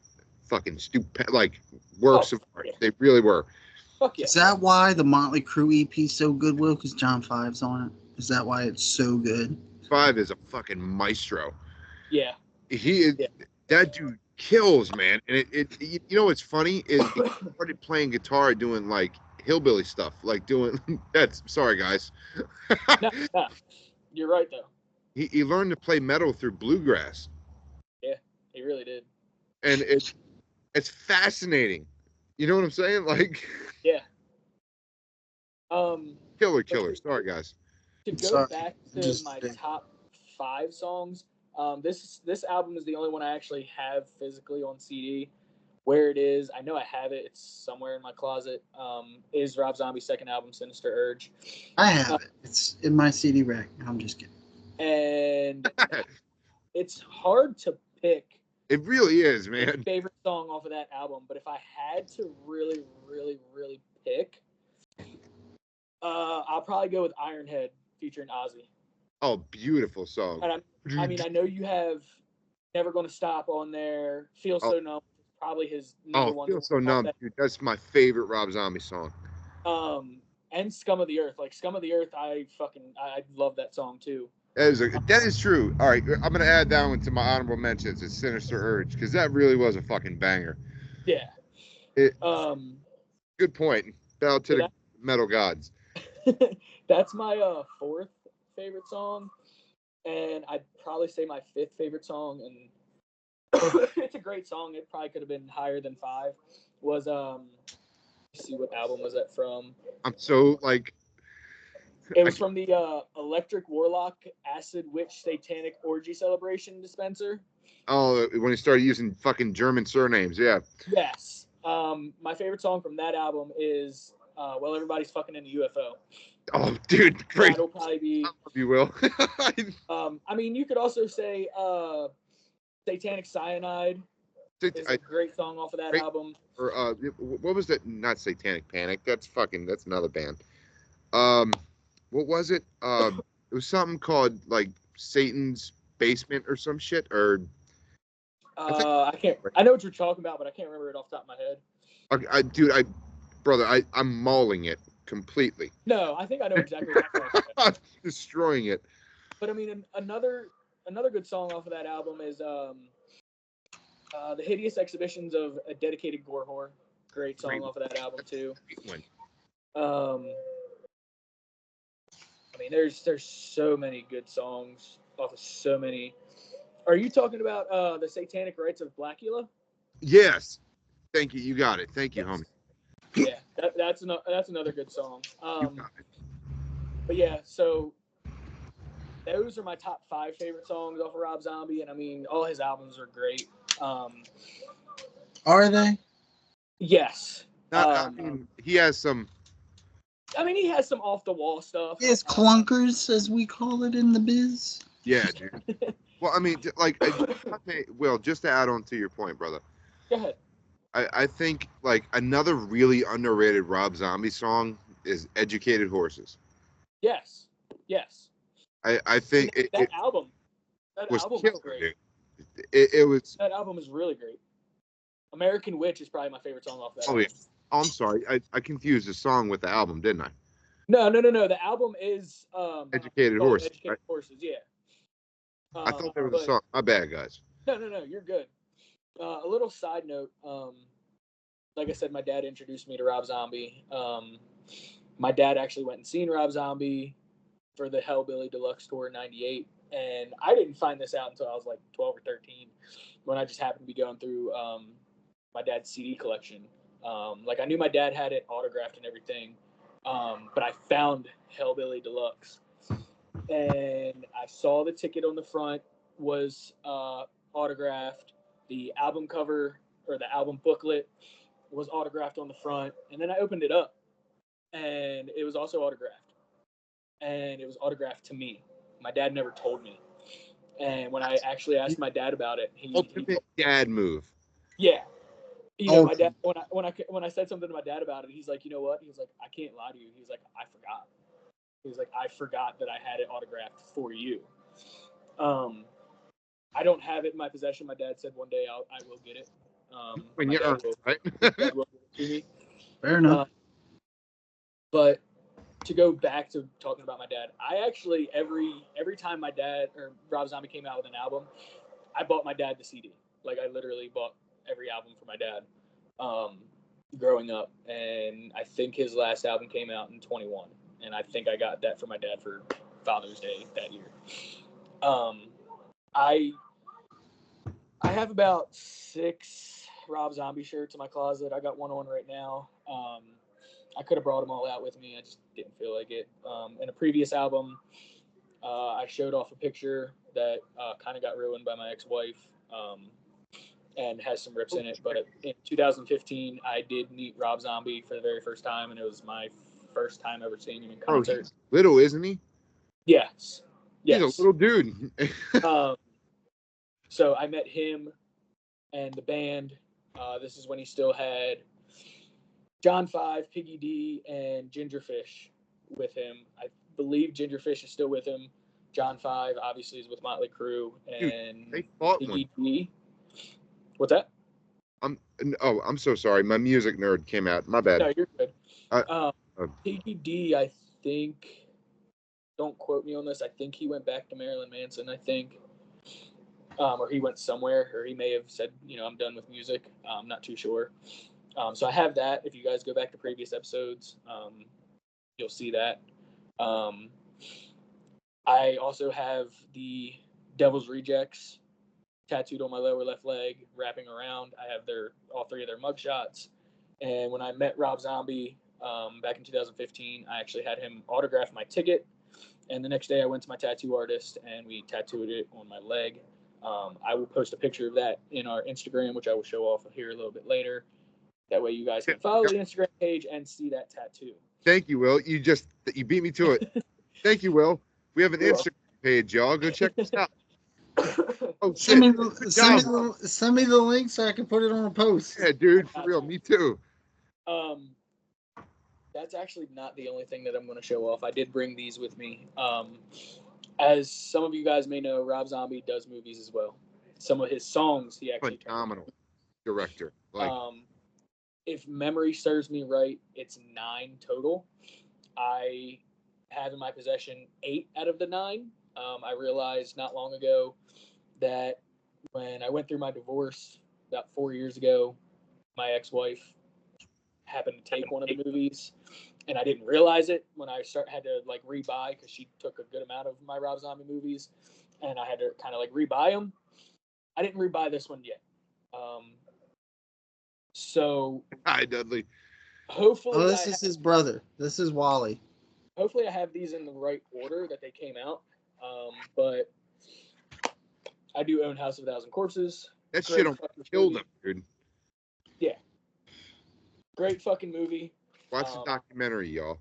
fucking stupid, like works of art. They really were. Fuck yeah. Is that why the Motley Crue EP is so good, Will? Because John 5's on it. Is that why it's so good? 5 is a fucking maestro. Yeah. He is. Yeah. That dude kills, man. And it you know what's funny is he started playing guitar doing like hillbilly stuff, like doing that's sorry guys. No, you're right though. He learned to play metal through bluegrass. Yeah, he really did. And it's fascinating. You know what I'm saying? Like, yeah. Killer. Sorry guys. To go back to my top 5 songs, this album is the only one I actually have physically on CD. Where it is, I know I have it. It's somewhere in my closet. Is Rob Zombie's second album, Sinister Urge. I have it. It's in my CD rack. I'm just kidding. And it's hard to pick. It really is, man. My favorite song off of that album. But if I had to really, really, really pick, I'll probably go with Ironhead featuring Ozzy. Oh, beautiful song. And I mean, I know you have Never Gonna Stop on there. Feel So Numb. Probably his number one. Feel So Numb, dude. That's my favorite Rob Zombie song. And Scum of the Earth. Like Scum of the Earth, I love that song too. That is true. All right, I'm gonna add that one to my honorable mentions. It's Sinister Urge, because that really was a fucking banger. Yeah. Good point. Bow to the metal gods. That's my 4th favorite song, and I'd probably say my 5th favorite song, and it's a great song. It probably could have been higher than 5. Was let's see, what album was that from? I'm so like. It was from the Electric Warlock Acid Witch Satanic Orgy Celebration dispenser. Oh, when he started using fucking German surnames, yeah. Yes. My favorite song from that album is Well, Everybody's Fucking in the UFO. Oh, dude, great. That'll probably be. I love you, Will. I mean, you could also say Satanic Cyanide is a great song off of that album. Or what was that? Not Satanic Panic. That's another band. What was it? It was something called like Satan's Basement or some shit. Or I can't. I know what you're talking about, but I can't remember it off the top of my head. I'm mauling it completely. No, I think I know exactly what you're talking about. Destroying it. But I mean, another good song off of that album is The Hideous Exhibitions of a Dedicated Gore Whore. Great song off of that album too. I mean, there's so many good songs off of so many. Are you talking about the Satanic Rites of Blackula? Yes. Thank you. You got it. Thank you, Yes. homie. Yeah, that's another good song. You got it. But yeah, so those are my top 5 favorite songs off of Rob Zombie, and I mean, all his albums are great. Are they? Yes. I mean, he has some. I mean, he has some off the wall stuff. Yes, clunkers, as we call it in the biz. Yeah, dude. Well, I mean, like, Will, just to add on to your point, brother. Go ahead. I think like another really underrated Rob Zombie song is "Educated Horses." Yes. Yes. I think that album. That was album killer, is great. dude. It was. That album is really great. American Witch is probably my favorite song off that Oh album. yeah. Oh, I'm sorry. I confused the song with the album, didn't I? No. The album is Educated Horses. Educated Right? Horses, yeah. I thought there was a song. My bad, guys. No, you're good. A little side note, like I said, my dad introduced me to Rob Zombie. My dad actually went and seen Rob Zombie for the Hellbilly Deluxe Tour in '98, and I didn't find this out until I was like 12 or 13, when I just happened to be going through my dad's CD collection. Like, I knew my dad had it autographed and everything, but I found Hellbilly Deluxe, and I saw the ticket on the front was autographed. The album cover, or the album booklet, was autographed on the front, and then I opened it up, and it was also autographed, and it was autographed to me. My dad never told me, and when I actually asked my dad about it, he Ultimate dad move. yeah, my dad, when I said something to my dad about it, he's like, you know what? He's like, I can't lie to you. He's like, I forgot. He's like, I forgot that I had it autographed for you. I don't have it in my possession. My dad said one day I will get it. When you earn it, right? Dad will give it to me. Fair enough. But to go back to talking about my dad, I actually every time my dad or Rob Zombie came out with an album, I bought my dad the CD. Like, I literally bought every album for my dad growing up, and I think his last album came out in 21, and I think I got that for my dad for Father's Day that year. I have about 6 Rob Zombie shirts in my closet. I got one on right now. I could have brought them all out with me. I just didn't feel like it. In a previous album, I showed off a picture that kind of got ruined by my ex-wife, and has some rips in it. But in 2015, I did meet Rob Zombie for the very first time, and it was my first time ever seeing him in concert. He's little, isn't he? Yes. He's a little dude. So I met him and the band. This is when he still had John 5, Piggy D, and Gingerfish with him. I believe Gingerfish is still with him. John 5 obviously is with Motley Crue, and they fought Piggy D. What's that? I'm so sorry. My music nerd came out. My bad. No, you're good. Piggy D, I think, don't quote me on this, I think he went back to Marilyn Manson, I think. Or he went somewhere, or he may have said, I'm done with music. I'm not too sure. So I have that. If you guys go back to previous episodes, you'll see that. I also have the Devil's Rejects tattooed on my lower left leg, wrapping around. I have all 3 of their mugshots. And when I met Rob Zombie back in 2015, I actually had him autograph my ticket. And the next day I went to my tattoo artist, and we tattooed it on my leg. I will post a picture of that in our Instagram, which I will show off here a little bit later. That way you guys can follow the Instagram page and see that tattoo. Thank you, Will. You beat me to it. Thank you, Will. We have an Instagram page, y'all. Go check this out. Oh, shit. Send me the link so I can put it on a post. Yeah, dude, for real. Me too. That's actually not the only thing that I'm going to show off. I did bring these with me. As some of you guys may know, Rob Zombie does movies as well. Some of his songs he actually phenomenal director. If memory serves me right, it's 9 total. I have in my possession 8 out of the 9. I realized not long ago that when I went through my divorce about 4 years ago, my ex-wife happened to take one of the movies, and I didn't realize it when I had to like rebuy because she took a good amount of my Rob Zombie movies, and I had to kind of like rebuy them. I didn't rebuy this one yet, so Hi, Dudley. hopefully Oh, this is his brother. This is Wally. hopefully I have these in the right order that they came out. But I do own House of a Thousand Corpses. That Great shit almost fucking killed movie. him, dude. Great fucking movie. Watch the documentary, y'all.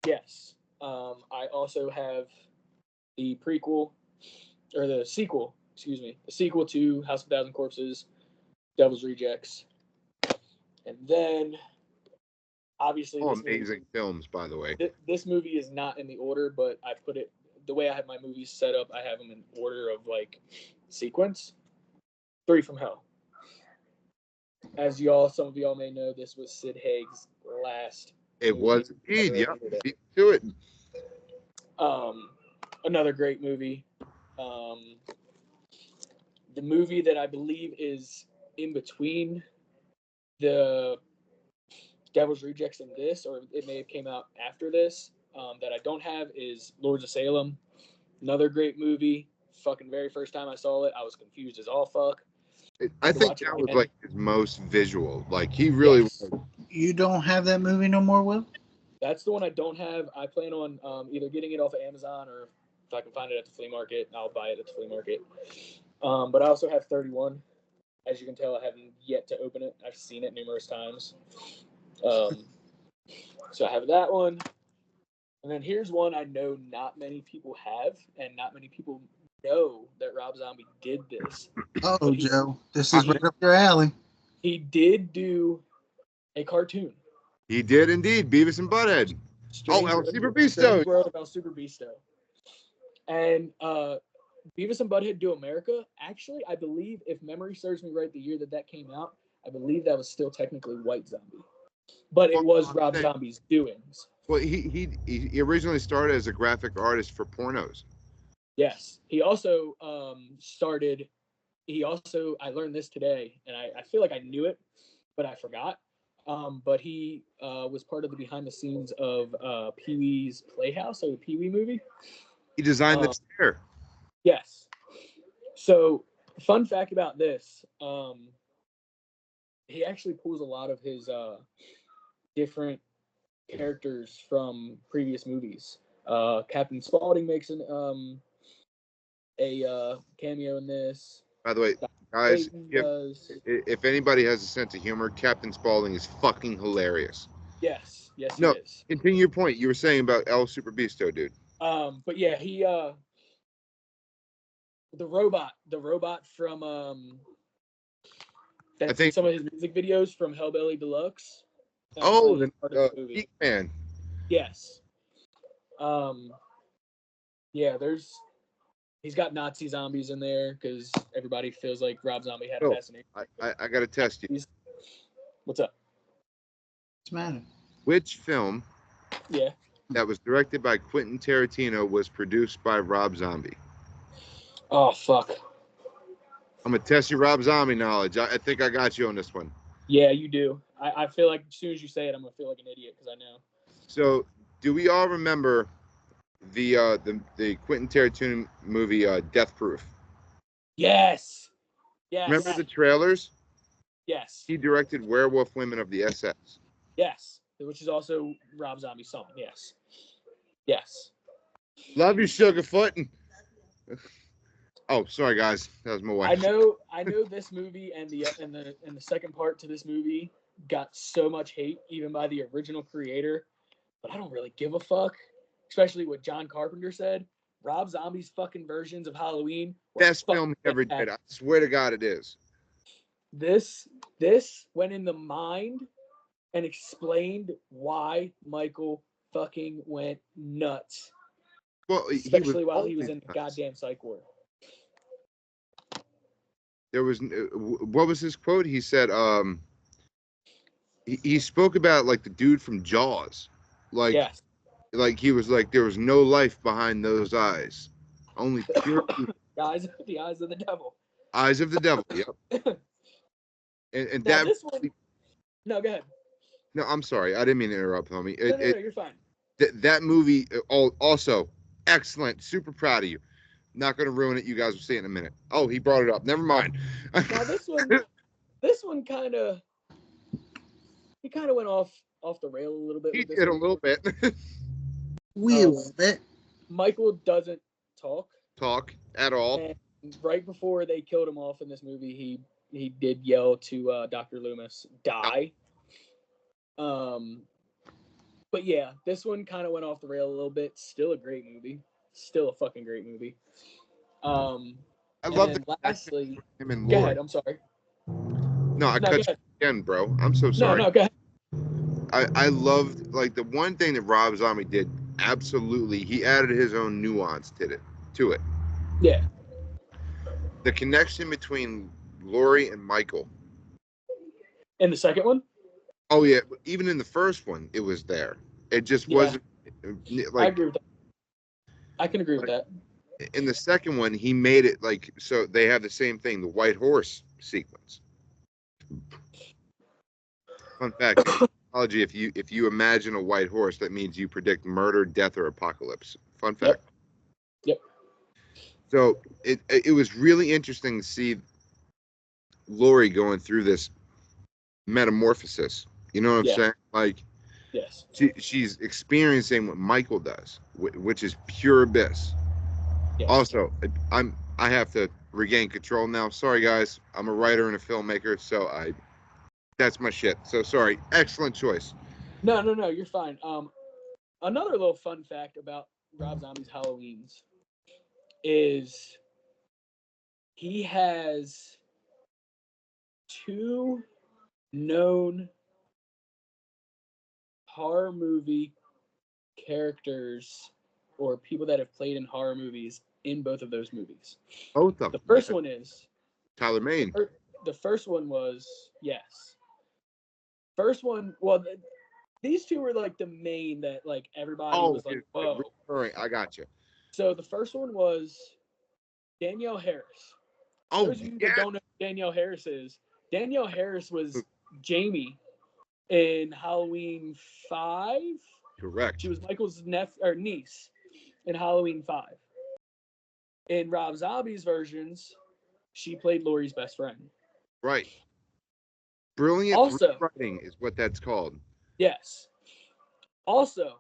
Yes. I also have the prequel, or the sequel, excuse me, the sequel to House of a Thousand Corpses, Devil's Rejects. And then, obviously, All this amazing films, by the way. This movie is not in the order, but I put it, the way I have my movies set up, I have them in order of, like, sequence. 3 from Hell. As some of y'all may know, this was Sid Haig's last. It movie. was indeed, yeah. Beat to it. Another great movie. The movie that I believe is in between the Devil's Rejects and this, or it may have came out after this, that I don't have is Lords of Salem. Another great movie. Fucking very first time I saw it, I was confused as all fuck. I think that was like his most visual. Like he really was. You don't have that movie no more, Will? That's the one I don't have. I plan on either getting it off of Amazon, or if I can find it at the flea market, I'll buy it at the flea market. But I also have 31. As you can tell, I haven't yet to open it. I've seen it numerous times. So I have that one. And then here's one I know not many people have, and not many people know that Rob Zombie did this. Oh, Joe, this is right up your alley. He did do a cartoon. He did indeed, Beavis and Butthead. El Super Beasto. World of El Super Beasto. And Beavis and Butthead Do America, actually, I believe, if memory serves me right, the year that came out, I believe that was still technically White Zombie. But it was Rob Zombie's doings. Well, he originally started as a graphic artist for pornos. Yes. He also I learned this today, and I feel like I knew it, but I forgot. But he was part of the behind the scenes of Pee-wee's Playhouse, so the Pee-wee movie. He designed the chair. Yes. So, fun fact about this, he actually pulls a lot of his different characters from previous movies. Captain Spaulding makes a cameo in this. By the way, guys, if anybody has a sense of humor, Captain Spaulding is fucking hilarious. Yes, he is. Continue your point. You were saying about El Super Beasto, dude. But yeah, he the robot from I think some of his music videos from Hellbilly Deluxe. Oh, the Geek Man. Yes. Yeah, he's got Nazi zombies in there because everybody feels like Rob Zombie had a fascination. I got to test you. What's up? What's the matter? Which film that was directed by Quentin Tarantino was produced by Rob Zombie? Oh, fuck. I'm going to test your Rob Zombie knowledge. I think I got you on this one. Yeah, you do. I feel like as soon as you say it, I'm going to feel like an idiot because I know. So, do we all remember the Quentin Tarantino movie Death Proof? Yes. Yes. Remember the trailers? Yes. He directed Werewolf Women of the SS. Yes, which is also Rob Zombie's song. Yes. Yes. Love you, Sugarfoot. Oh, sorry guys, that was my wife. I know this movie and the second part to this movie got so much hate even by the original creator, but I don't really give a fuck, especially what John Carpenter said. Rob Zombie's fucking versions of Halloween best film he ever did. I swear to God it is. This went in the mind and explained why Michael fucking went nuts. Well, especially while he was in the goddamn psych ward. There was, what was his quote? He said, he spoke about like the dude from Jaws, like, yes. Like he was like there was no life behind those eyes, only pure the eyes of the devil. Eyes of the devil. Yep. and now that. This one, no, go ahead. No, I'm sorry. I didn't mean to interrupt, homie. No, you're fine. That movie also excellent. Super proud of you. Not going to ruin it. You guys will see it in a minute. Oh, he brought it up. Never mind. Now this one kind of went off the rail a little bit. He with this did a one. little bit. We a little bit. Michael doesn't talk at all. And right before they killed him off in this movie, he did yell to Dr. Loomis, "Die." But yeah, this one kind of went off the rail a little bit. Still a great movie. Still a fucking great movie. I love the lastly, him and go Laurie. ahead. I'm sorry. No, I cut you again, bro. I'm so sorry. No, go ahead. I loved like the one thing that Rob Zombie did. Absolutely, he added his own nuance to it. Yeah. The connection between Laurie and Michael. In the second one? Oh yeah, even in the first one, it was there. It just wasn't like. I agree with that. I can agree with that. In the second one, he made it like so they have the same thing, the white horse sequence. Fun fact: technology, if you imagine a white horse, that means you predict murder, death, or apocalypse. Fun fact. Yep. So it was really interesting to see Laurie going through this metamorphosis. You know what I'm saying? Like, yes, she's experiencing what Michael does, which is pure abyss. Yes. Also, I have to regain control now. Sorry, guys. I'm a writer and a filmmaker, so that's my shit. So sorry. Excellent choice. No, you're fine. Another little fun fact about Rob Zombie's Halloweens is he has 2 known horror movie characters or people that have played in horror movies in both of those movies. Both of them. The first one is Tyler Mane. The first one was, yes. First one, well, these two were like the main that like everybody was like, whoa. I got you. So the first one was Danielle Harris. Oh, those of you that don't know who Danielle Harris is, Danielle Harris was Jamie in Halloween 5. Correct. She was Michael's niece in Halloween 5. In Rob Zombie's versions, she played Laurie's best friend. Right. Brilliant also, writing is what that's called. Yes. Also,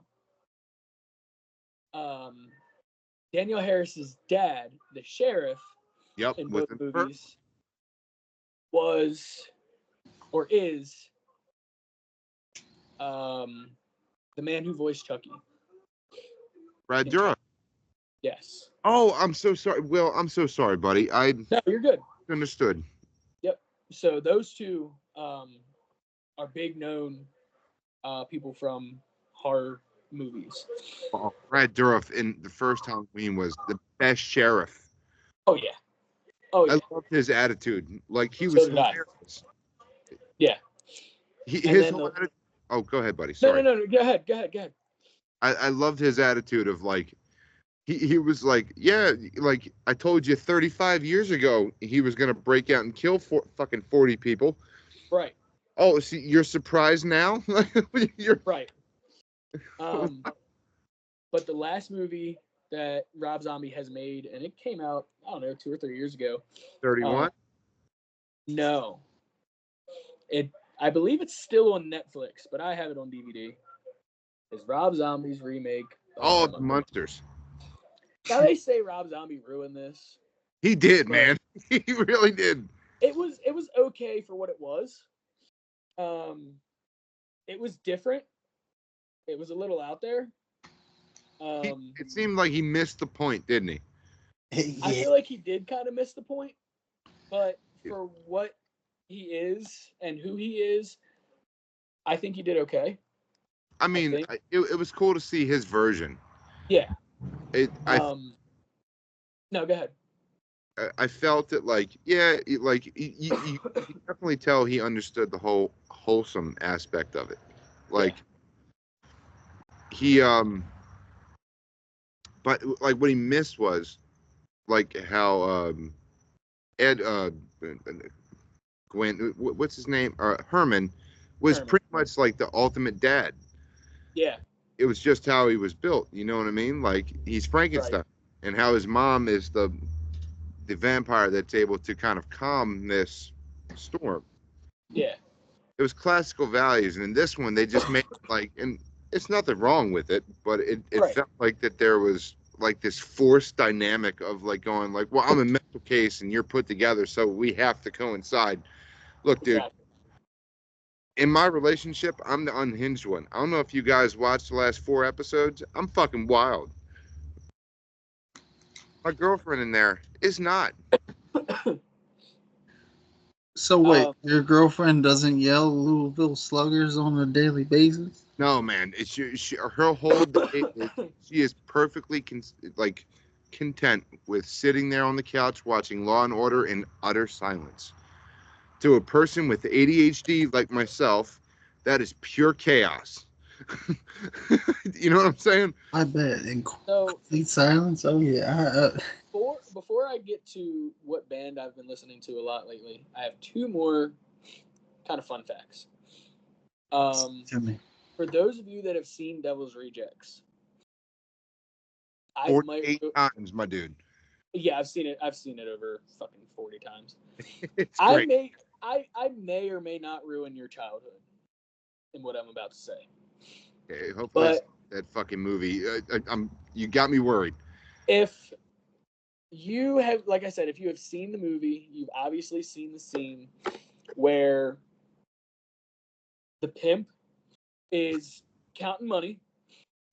Danielle Harris's dad, the sheriff, in both movies, was or is the man who voiced Chucky. Brad Dourif. Yes. Oh, I'm so sorry. Will, I'm so sorry, buddy. No, you're good. Understood. Yep. So those two are big known people from horror movies. Oh, Brad Dourif in the first Halloween was the best sheriff. Oh yeah. I loved his attitude. Like he was hilarious. Yeah. His whole attitude. Oh, go ahead, buddy. Sorry. No. Go ahead. I loved his attitude of like he was like, yeah, like I told you 35 years ago he was gonna break out and kill fucking 40 people. Right. Oh, see, you're surprised now? You're right. But the last movie that Rob Zombie has made, and it came out, I don't know, 2 or 3 years ago. 31? No. I believe it's still on Netflix, but I have it on DVD. Is Rob Zombie's remake of the Monsters. Now they say Rob Zombie ruined this. He did, man. He really did. It was okay for what it was. It was different. It was a little out there. It seemed like he missed the point, didn't he? Yeah. I feel like he did kind of miss the point, but for what he is and who he is, I think he did okay. I mean, it was cool to see his version. Yeah. No, go ahead. I felt it like, yeah, like you definitely tell he understood the whole wholesome aspect of it. Like he but like what he missed was like how Ed Gwen, what's his name? Herman was Herman. pretty much like the ultimate dad. Yeah. It was just how he was built. You know what I mean? Like he's Frankenstein, and how his mom is the vampire that's able to kind of calm this storm. Yeah. It was classical values, and in this one they just made like, and it's nothing wrong with it, but it Right. felt like that there was like this forced dynamic of like going like, well, I'm a mental case and you're put together, so we have to coincide. Look, dude, Exactly. in my relationship, I'm the unhinged one. I don't know if you guys watched the last 4 episodes. I'm fucking wild. My girlfriend in there is not. So wait, your girlfriend doesn't yell Louisville Sluggers on a daily basis? No, man. It's her whole day. She is perfectly content with sitting there on the couch watching Law and Order in utter silence. To a person with ADHD like myself, that is pure chaos. You know what I'm saying? I bet. In So complete silence? Oh, yeah. before I get to what band I've been listening to a lot lately, I have 2 more kind of fun facts. To me. For those of you that have seen Devil's Rejects, 48 times, my dude. Yeah, I've seen it. I've seen it over fucking 40 times. It's great. I may or may not ruin your childhood in what I'm about to say. Okay, hopefully it's that fucking movie. You got me worried. If you have, like I said, if you have seen the movie, you've obviously seen the scene where the pimp is counting money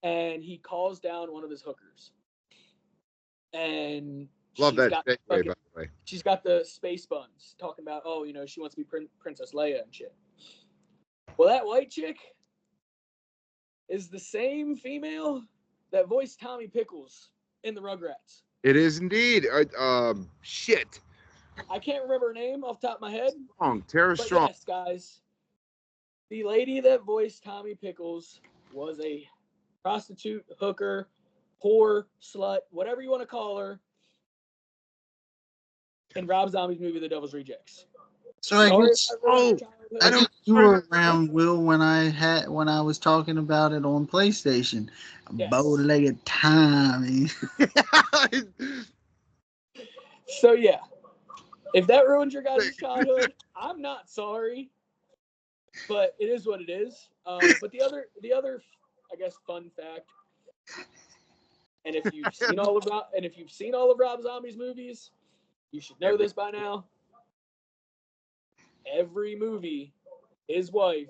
and he calls down one of his hookers. And Love that segue, by the way. She's got the space buns talking about, oh, she wants to be Princess Leia and shit. Well, that white chick is the same female that voiced Tommy Pickles in the Rugrats. It is indeed. Shit. I can't remember her name off the top of my head. Tara Strong. Yes, guys. The lady that voiced Tommy Pickles was a prostitute, hooker, whore, slut, whatever you want to call her, in Rob Zombie's movie, The Devil's Rejects. So I guess you were around, Will, when I was talking about it on PlayStation. Yes. Bow-legged Tommy. So yeah, if that ruins your guys' childhood, I'm not sorry, but it is what it is. But the other, I guess, fun fact, and if you've seen all of Rob Zombie's movies, you should know this by now. Every movie, his wife,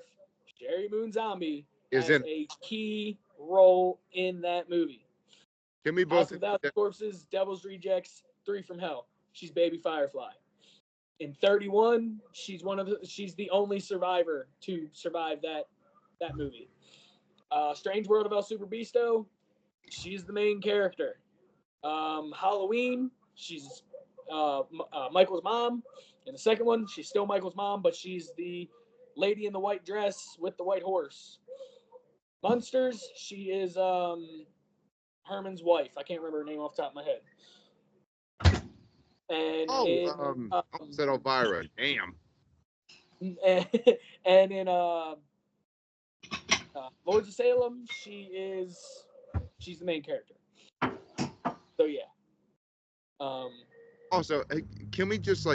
Sherry Moon Zombie, has a key role in that movie. Can we both? House of Thousand Corpses, Devil's Rejects, 3 from Hell. She's Baby Firefly. In 31, she's the only survivor to survive that movie. Strange World of El Super Beasto, she's the main character. Halloween, she's Michael's mom. In the second one, she's still Michael's mom, but she's the lady in the white dress with the white horse. Munsters, she is Herman's wife. I can't remember her name off the top of my head. And said Elvira. Damn. And in Lords of Salem, she's the main character. So yeah. Also, can we just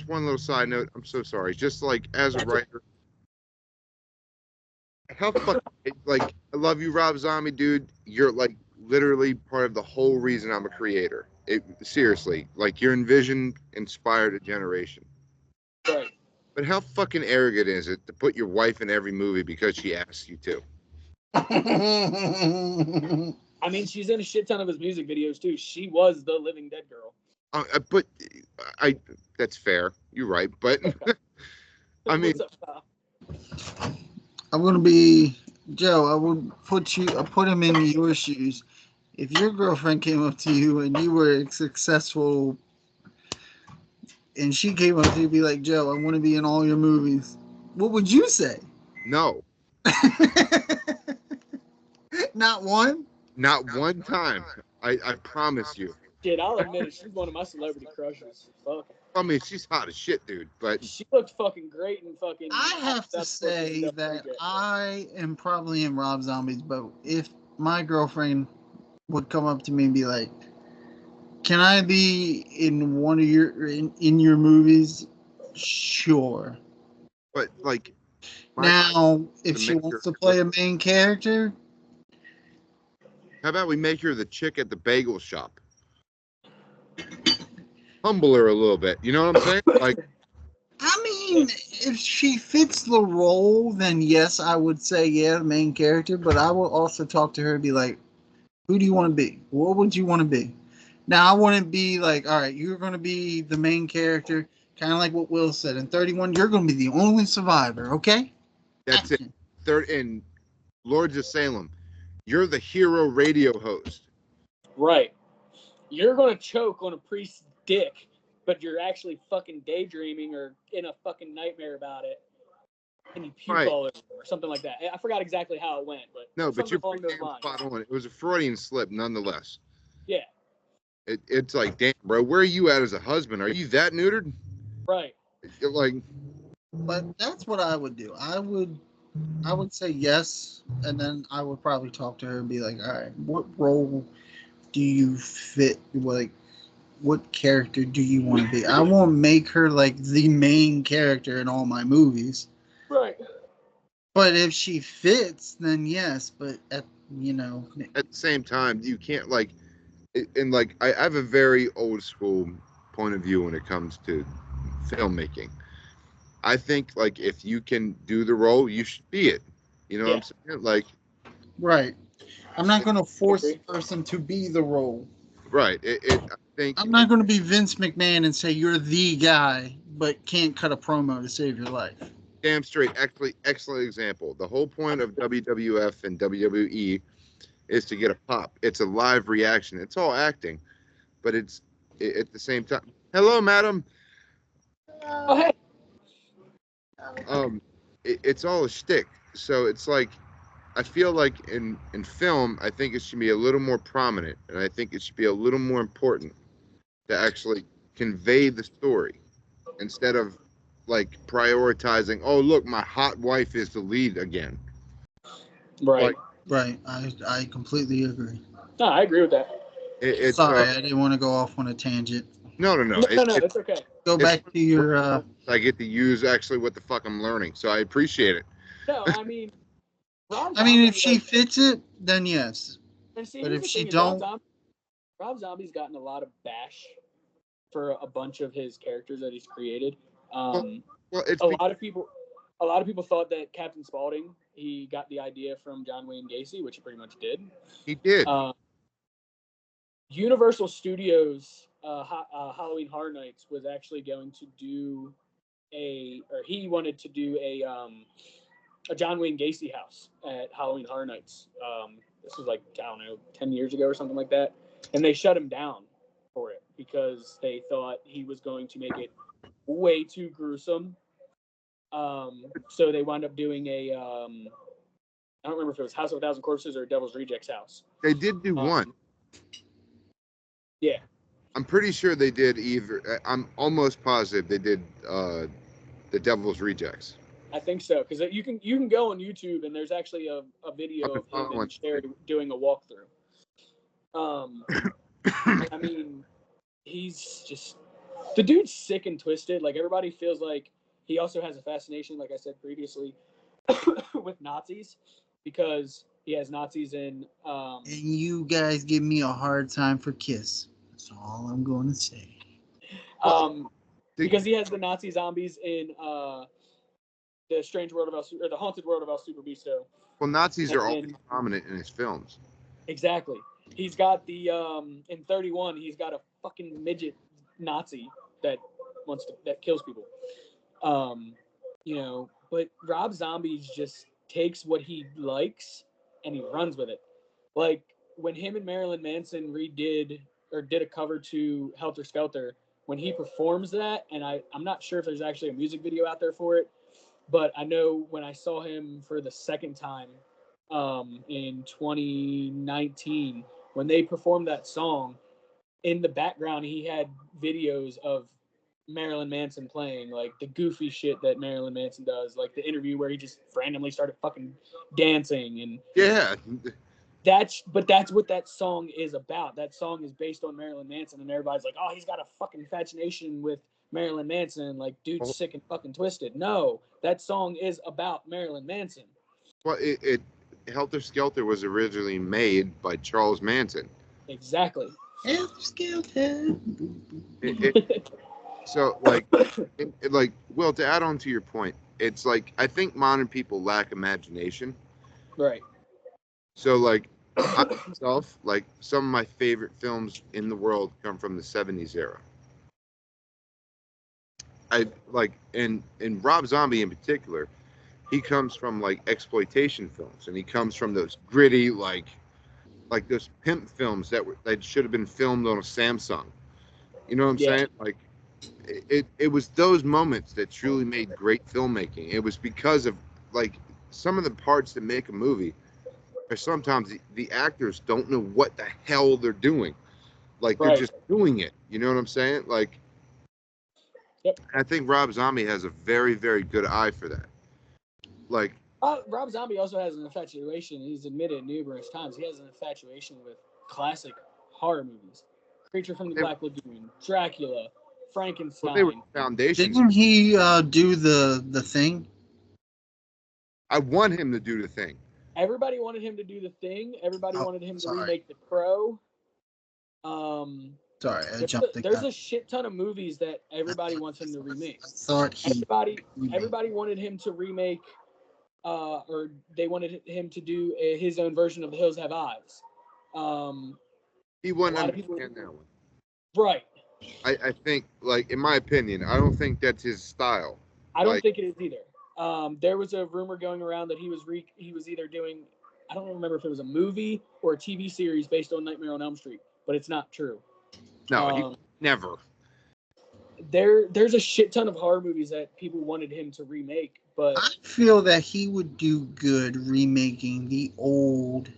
one little side note? I'm so sorry. Just like as a writer, how fucking I love you, Rob Zombie, dude. You're literally part of the whole reason I'm a creator. Seriously, your envision inspired a generation. Right. But how fucking arrogant is it to put your wife in every movie because she asks you to? I mean, she's in a shit ton of his music videos too. She was the Living Dead girl. But that's fair. You're right. But Okay. I mean, I'm gonna be Joe. I would put him in your shoes. If your girlfriend came up to you and you were successful, and she came up to you, be like, Joe, I want to be in all your movies. What would you say? No. Not one? Not one time. I promise you. Shit, I'll admit it. She's one of my celebrity crushes. Fuck. I mean, she's hot as shit, dude. But She looked fucking great and fucking. I have to say that I am probably in Rob Zombie's boat. If my girlfriend would come up to me and be like, "Can I be in one of your in your movies?" Sure. but like Now, if to she make wants her- to play a main character, how about we make her the chick at the bagel shop? Humble her a little bit. You know what I'm saying? Like, I mean, if she fits the role, then yes, I would say yeah, main character. But I will also talk to her and be like, "Who do you want to be? What would you want to be?" Now, I wouldn't be like, "All right, you're going to be the main character," kind of like what Will said. In 31, you're going to be the only survivor. Okay? that's it. Action. Third in Lords of Salem, you're the hero radio host. Right. You're gonna choke on a priest's dick, but you're actually fucking daydreaming or in a fucking nightmare about it, and you puke Right. all over or something like that. I forgot exactly how it went, but No, but something you're along those pretty damn lines. spot on. It was a Freudian slip, nonetheless. Yeah. It's like, damn, bro, where are you at as a husband? Are you that neutered? Right. You're like, But that's what I would do. I would say yes, and then I would probably talk to her and be like, "All right, what role do you fit? Like, what character do you want to be?" I won't make her like the main character in all my movies, Right. but if she fits, then yes. But at at the same time, you can't like, and like, I have a very old school point of view when it comes to filmmaking. I think like if you can do the role, you should be it. You know what I'm saying? Like, right, I'm not going to force the agree. person to be the role. right. I think I'm not going to be Vince McMahon and say you're the guy, but can't cut a promo to save your life. damn straight. Actually, excellent example. The whole point of WWF and WWE is to get a pop. It's a live reaction. It's all acting, but it's at the same time. Hello, madam. Oh hey. It's all a shtick. So it's like, I feel like in film, I think it should be a little more prominent, and I think it should be a little more important to actually convey the story instead of like prioritizing. Oh, look, my hot wife is the lead again. Right. Like, Right, I completely agree. No, I agree with that. it's Sorry, I didn't want to go off on a tangent. no. No, it's okay. Go It's- back to your. I get to use actually what the fuck I'm learning, so I appreciate it. No, I mean, Rob I mean, if Zombie, she like, fits it, then yes. and see, but here's if the she thing is don't- Rob Zombie's gotten a lot of bash for a bunch of his characters that he's created. Well, it's A lot of people thought that Captain Spaulding, he got the idea from John Wayne Gacy, which he pretty much did. he did. Universal Studios Halloween Horror Nights was actually going to do he wanted to do a John Wayne Gacy house at Halloween Horror Nights. This was like, I don't know, 10 years ago or something like that. And they shut him down for it because they thought he was going to make it way too gruesome. So they wound up doing I don't remember if it was House of a Thousand Corpses or Devil's Rejects house. They did do one. Yeah. I'm pretty sure they did either. I'm almost positive they did the Devil's Rejects. I think so, because you can go on YouTube and there's actually a video of him and Sherry doing a walkthrough. I mean, he's just, the dude's sick and twisted. Like, everybody feels like he also has a fascination, like I said previously, with Nazis, because he has Nazis in. And you guys give me a hard time for Kiss. That's all I'm going to say. Because he has the Nazi zombies in the Strange World of or the Haunted World of El Super Bisto. Well, Nazis are always prominent in his films. Exactly. He's got the in 31. He's got a fucking midget Nazi that kills people. But Rob Zombie just takes what he likes and he runs with it. Like when him and Marilyn Manson did a cover to Helter Skelter, when he performs that, and I'm not sure if there's actually a music video out there for it, but I know when I saw him for the second time in 2019, when they performed that song, in the background he had videos of Marilyn Manson playing, like the goofy shit that Marilyn Manson does, like the interview where he just randomly started fucking dancing, and Yeah. that's what that song is about. That song is based on Marilyn Manson, and everybody's like, oh, he's got a fucking fascination with Marilyn Manson, like dude's sick and fucking twisted. No, that song is about Marilyn Manson. Well, Helter Skelter was originally made by Charles Manson. Exactly. Helter Skelter. So, like, like, Will, to add on to your point, it's like I think modern people lack imagination. Right. So, like, I myself, like, some of my favorite films in the world come from the '70s era. I like, and Rob Zombie in particular, he comes from like exploitation films, and he comes from those gritty, like those pimp films that should have been filmed on a Samsung. You know what I'm saying? Like, it was those moments that truly made great filmmaking. It was because of like some of the parts that make a movie, or sometimes the actors don't know what the hell they're doing. Like they're just doing it. You know what I'm saying? Like, I think Rob Zombie has a very, very good eye for that. Like, Rob Zombie also has an infatuation. He's admitted numerous times he has an infatuation with classic horror movies: Creature from the Black Lagoon, Dracula, Frankenstein. Well, they were foundations. Didn't he do the Thing? I want him to do the Thing. Everybody wanted him to do the Thing. Everybody wanted him to remake The Crow. Sorry, I jumped the gun. There's a shit ton of movies that everybody wants him to remake. I thought everybody wanted him to remake, or they wanted him to do his own version of The Hills Have Eyes. He wouldn't understand that one. Right. I think, like, in my opinion, I don't think that's his style. I don't think it is either. There was a rumor going around that he was either doing, I don't remember if it was a movie or a TV series based on Nightmare on Elm Street, but it's not true. No, he never. There's a shit ton of horror movies that people wanted him to remake, but I feel that he would do good remaking the old,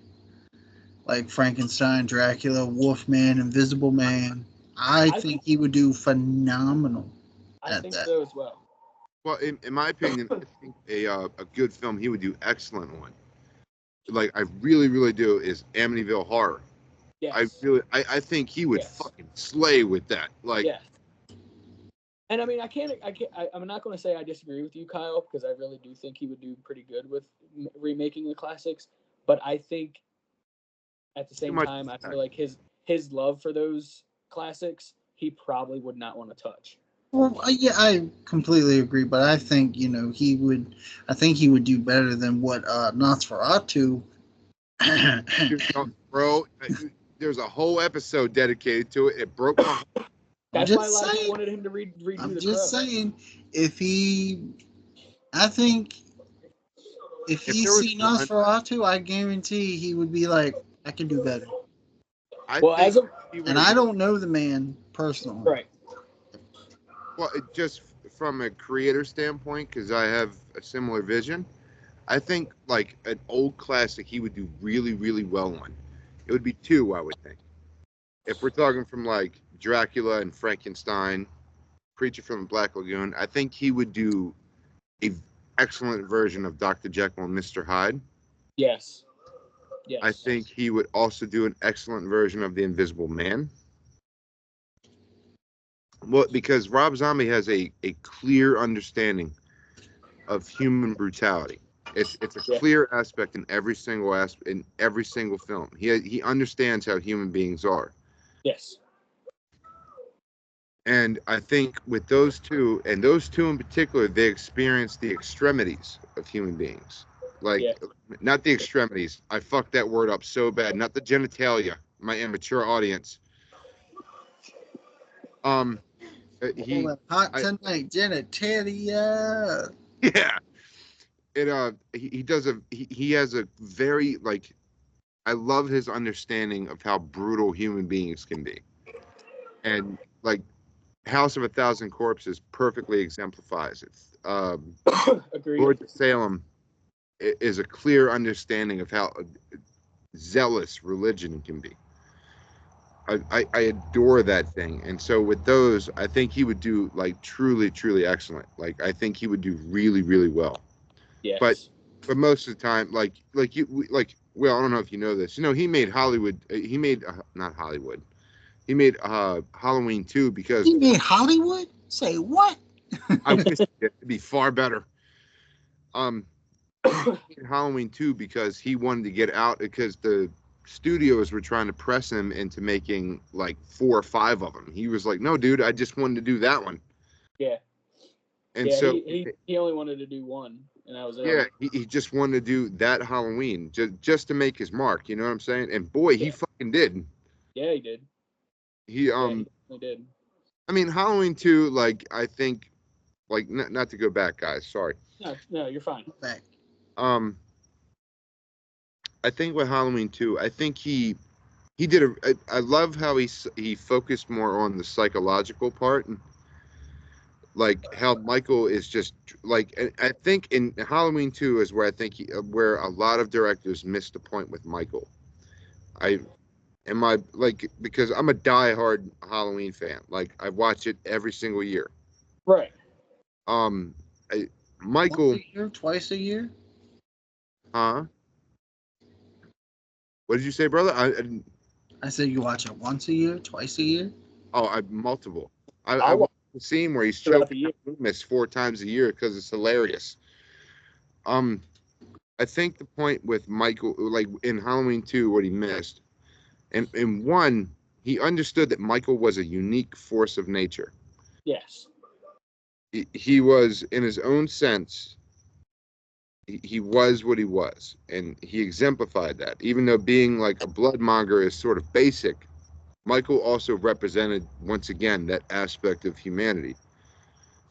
like Frankenstein, Dracula, Wolfman, Invisible Man. I think he would do phenomenal. I think so as well. Well, in my opinion, I think a good film he would do excellent on. Like, I really, really do, is Amityville Horror. Yes. I think he would fucking slay with that. Like, yes. And I mean, I'm not going to say I disagree with you, Kyle, because I really do think he would do pretty good with remaking the classics. But I think at the same time, I feel like his love for those classics, he probably would not want to touch. Well, yeah, I completely agree, but I think he would. I think he would do better than what Nosferatu. Bro, there's a whole episode dedicated to it. It broke my heart. That's why a lot of people wanted him to redo I'm The just Crow. saying, if he see Nosferatu, I guarantee he would be like, I can do better. I don't know the man personally. Right. Well, just from a creator standpoint, because I have a similar vision, I think like an old classic he would do really, really well on. It would be two, I would think. If we're talking from like Dracula and Frankenstein, Creature from the Black Lagoon, I think he would do an excellent version of Dr. Jekyll and Mr. Hyde. Yes. Yes. I think he would also do an excellent version of The Invisible Man. Well, because Rob Zombie has a clear understanding of human brutality. It's a clear aspect in every single film. He understands how human beings are. Yes. And I think with those two in particular, they experience the extremities of human beings. Like, not the extremities. I fucked that word up so bad. Not the genitalia, my immature audience. He hot tonight, genitalia. Yeah. He has a very, like, I love his understanding of how brutal human beings can be. And like House of a Thousand Corpses perfectly exemplifies it. Agreed. Lord of Salem is a clear understanding of how zealous religion can be. I adore that thing. And so with those, I think he would do like truly excellent. Like I think he would do really well. But Yes. most of the time, well, I don't know if you know this. You know, he made Hollywood. He made not Hollywood. He made Halloween 2 because He made Hollywood? Say what? I wish it'd be far better. Um, Halloween 2 because he wanted to get out because the studios were trying to press him into making like 4 or 5 of them. He was like, "No, dude, I just wanted to do that one." Yeah. And Yeah, so, he only wanted to do one, and that was it. yeah, he just wanted to do that Halloween just to make his mark. You know what I'm saying? And boy, he Yeah. fucking did. Yeah, he did. He He did. I mean, Halloween 2, like I think, like not to go back, guys. Sorry. No, you're fine. Back. Um, I think with Halloween 2, I think he did I love how he focused more on the psychological part, and like how Michael is just like I think in Halloween 2 is where I think where a lot of directors missed the point with Michael. I am I like because I'm a diehard Halloween fan. Like I watch it every single year. Right. Um, Once Michael, a year, twice a year? huh? What did you say, brother? I said you watch it once a year, twice a year? I multiple. I I'll watch watch the scene where he's throughout the choking year. Loomis 4 times a year because it's hilarious. Um, I think the point with Michael, like in Halloween 2, what he missed, and in 1, he understood that Michael was a unique force of nature. Yes. He was, in his own sense, he was what he was, and he exemplified that. Even though being like a bloodmonger is sort of basic, Michael also represented once again that aspect of humanity.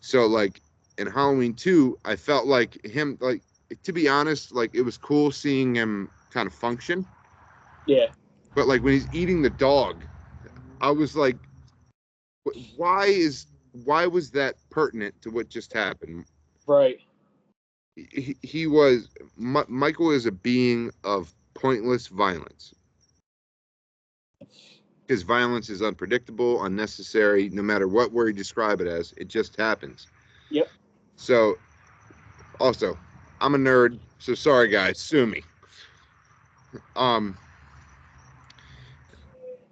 So like in Halloween 2, I felt like him like to be honest, like it was cool seeing him kind of function. Yeah. But like when he's eating the dog, I was like, why was that pertinent to what just happened? Right. He was Michael is a being of pointless violence. His violence is unpredictable, unnecessary, no matter what word you describe it as, it just happens. Yep. So also, I'm a nerd, so sorry guys, sue me. Um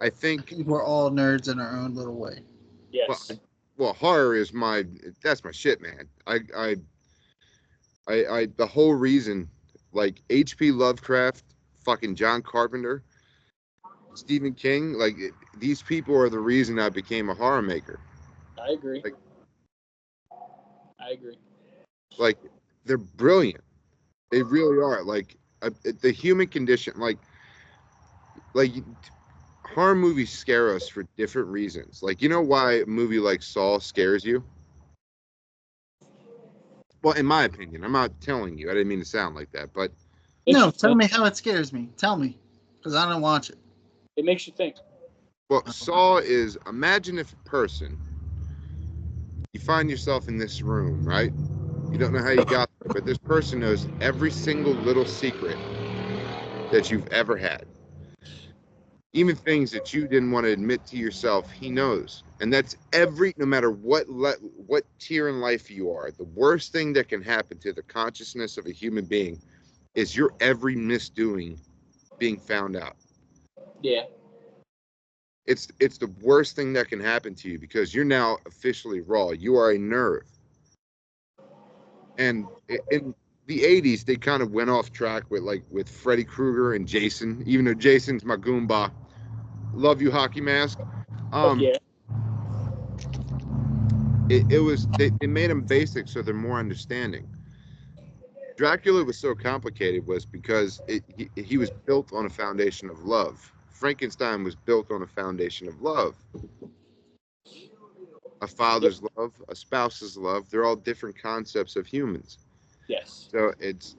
I think We're all nerds in our own little way. well, Yes. well horror is that's my shit, man. I the whole reason like H.P. Lovecraft, fucking John Carpenter, Stephen King, like these people are the reason I became a horror maker. I agree. Like, I agree. like they're brilliant. They really are. Like the human condition, like horror movies scare us for different reasons. Like you know why a movie like Saw scares you? Well, in my opinion, I'm not telling you. I didn't mean to sound like that, but No, tell me how it scares me. Tell me. Because I don't watch it. It makes you think. well, Saw is imagine if a person you find yourself in this room, right? You don't know how you got there, but this person knows every single little secret that you've ever had. Even things that you didn't want to admit to yourself, he knows. And that's no matter what tier in life you are, the worst thing that can happen to the consciousness of a human being is your every misdoing being found out. Yeah. It's the worst thing that can happen to you because you're now officially raw. You are a nerve. And in the 80s, they kind of went off track with Freddy Krueger and Jason, even though Jason's my Goomba. Love you, hockey mask. Yeah. It was they made them basic so they're more understanding. Dracula was so complicated was because he was built on a foundation of love. Frankenstein was built on a foundation of love. A father's love, a spouse's love, they're all different concepts of humans. Yes. So it's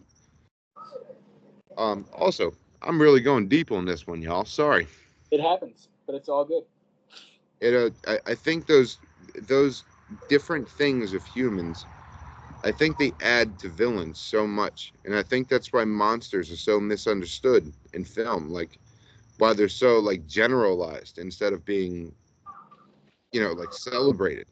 also I'm really going deep on this one, y'all. Sorry. It happens, but it's all good. I think those different things of humans, I think they add to villains so much, and I think that's why monsters are so misunderstood in film. Like why they're so like generalized instead of being, like celebrated.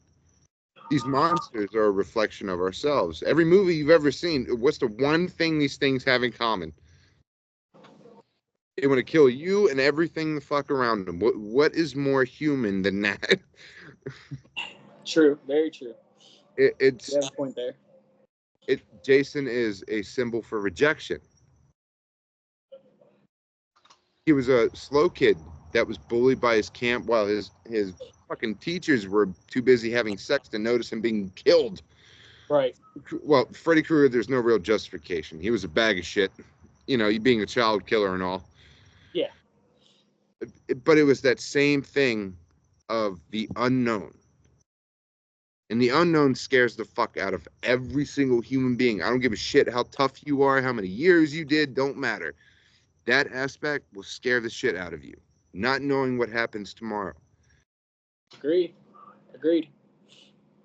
These monsters are a reflection of ourselves. Every movie you've ever seen, what's the one thing these things have in common? They want to kill you and everything the fuck around them. What is more human than that? True, very true. It's You have a point there. Jason is a symbol for rejection. He was a slow kid that was bullied by his camp while his fucking teachers were too busy having sex to notice him being killed. Right. Well, Freddy Krueger, there's no real justification. He was a bag of shit. You being a child killer and all. Yeah. But it was that same thing of the unknown. And the unknown scares the fuck out of every single human being. I don't give a shit how tough you are, how many years you did, don't matter. That aspect will scare the shit out of you. Not knowing what happens tomorrow. Agreed.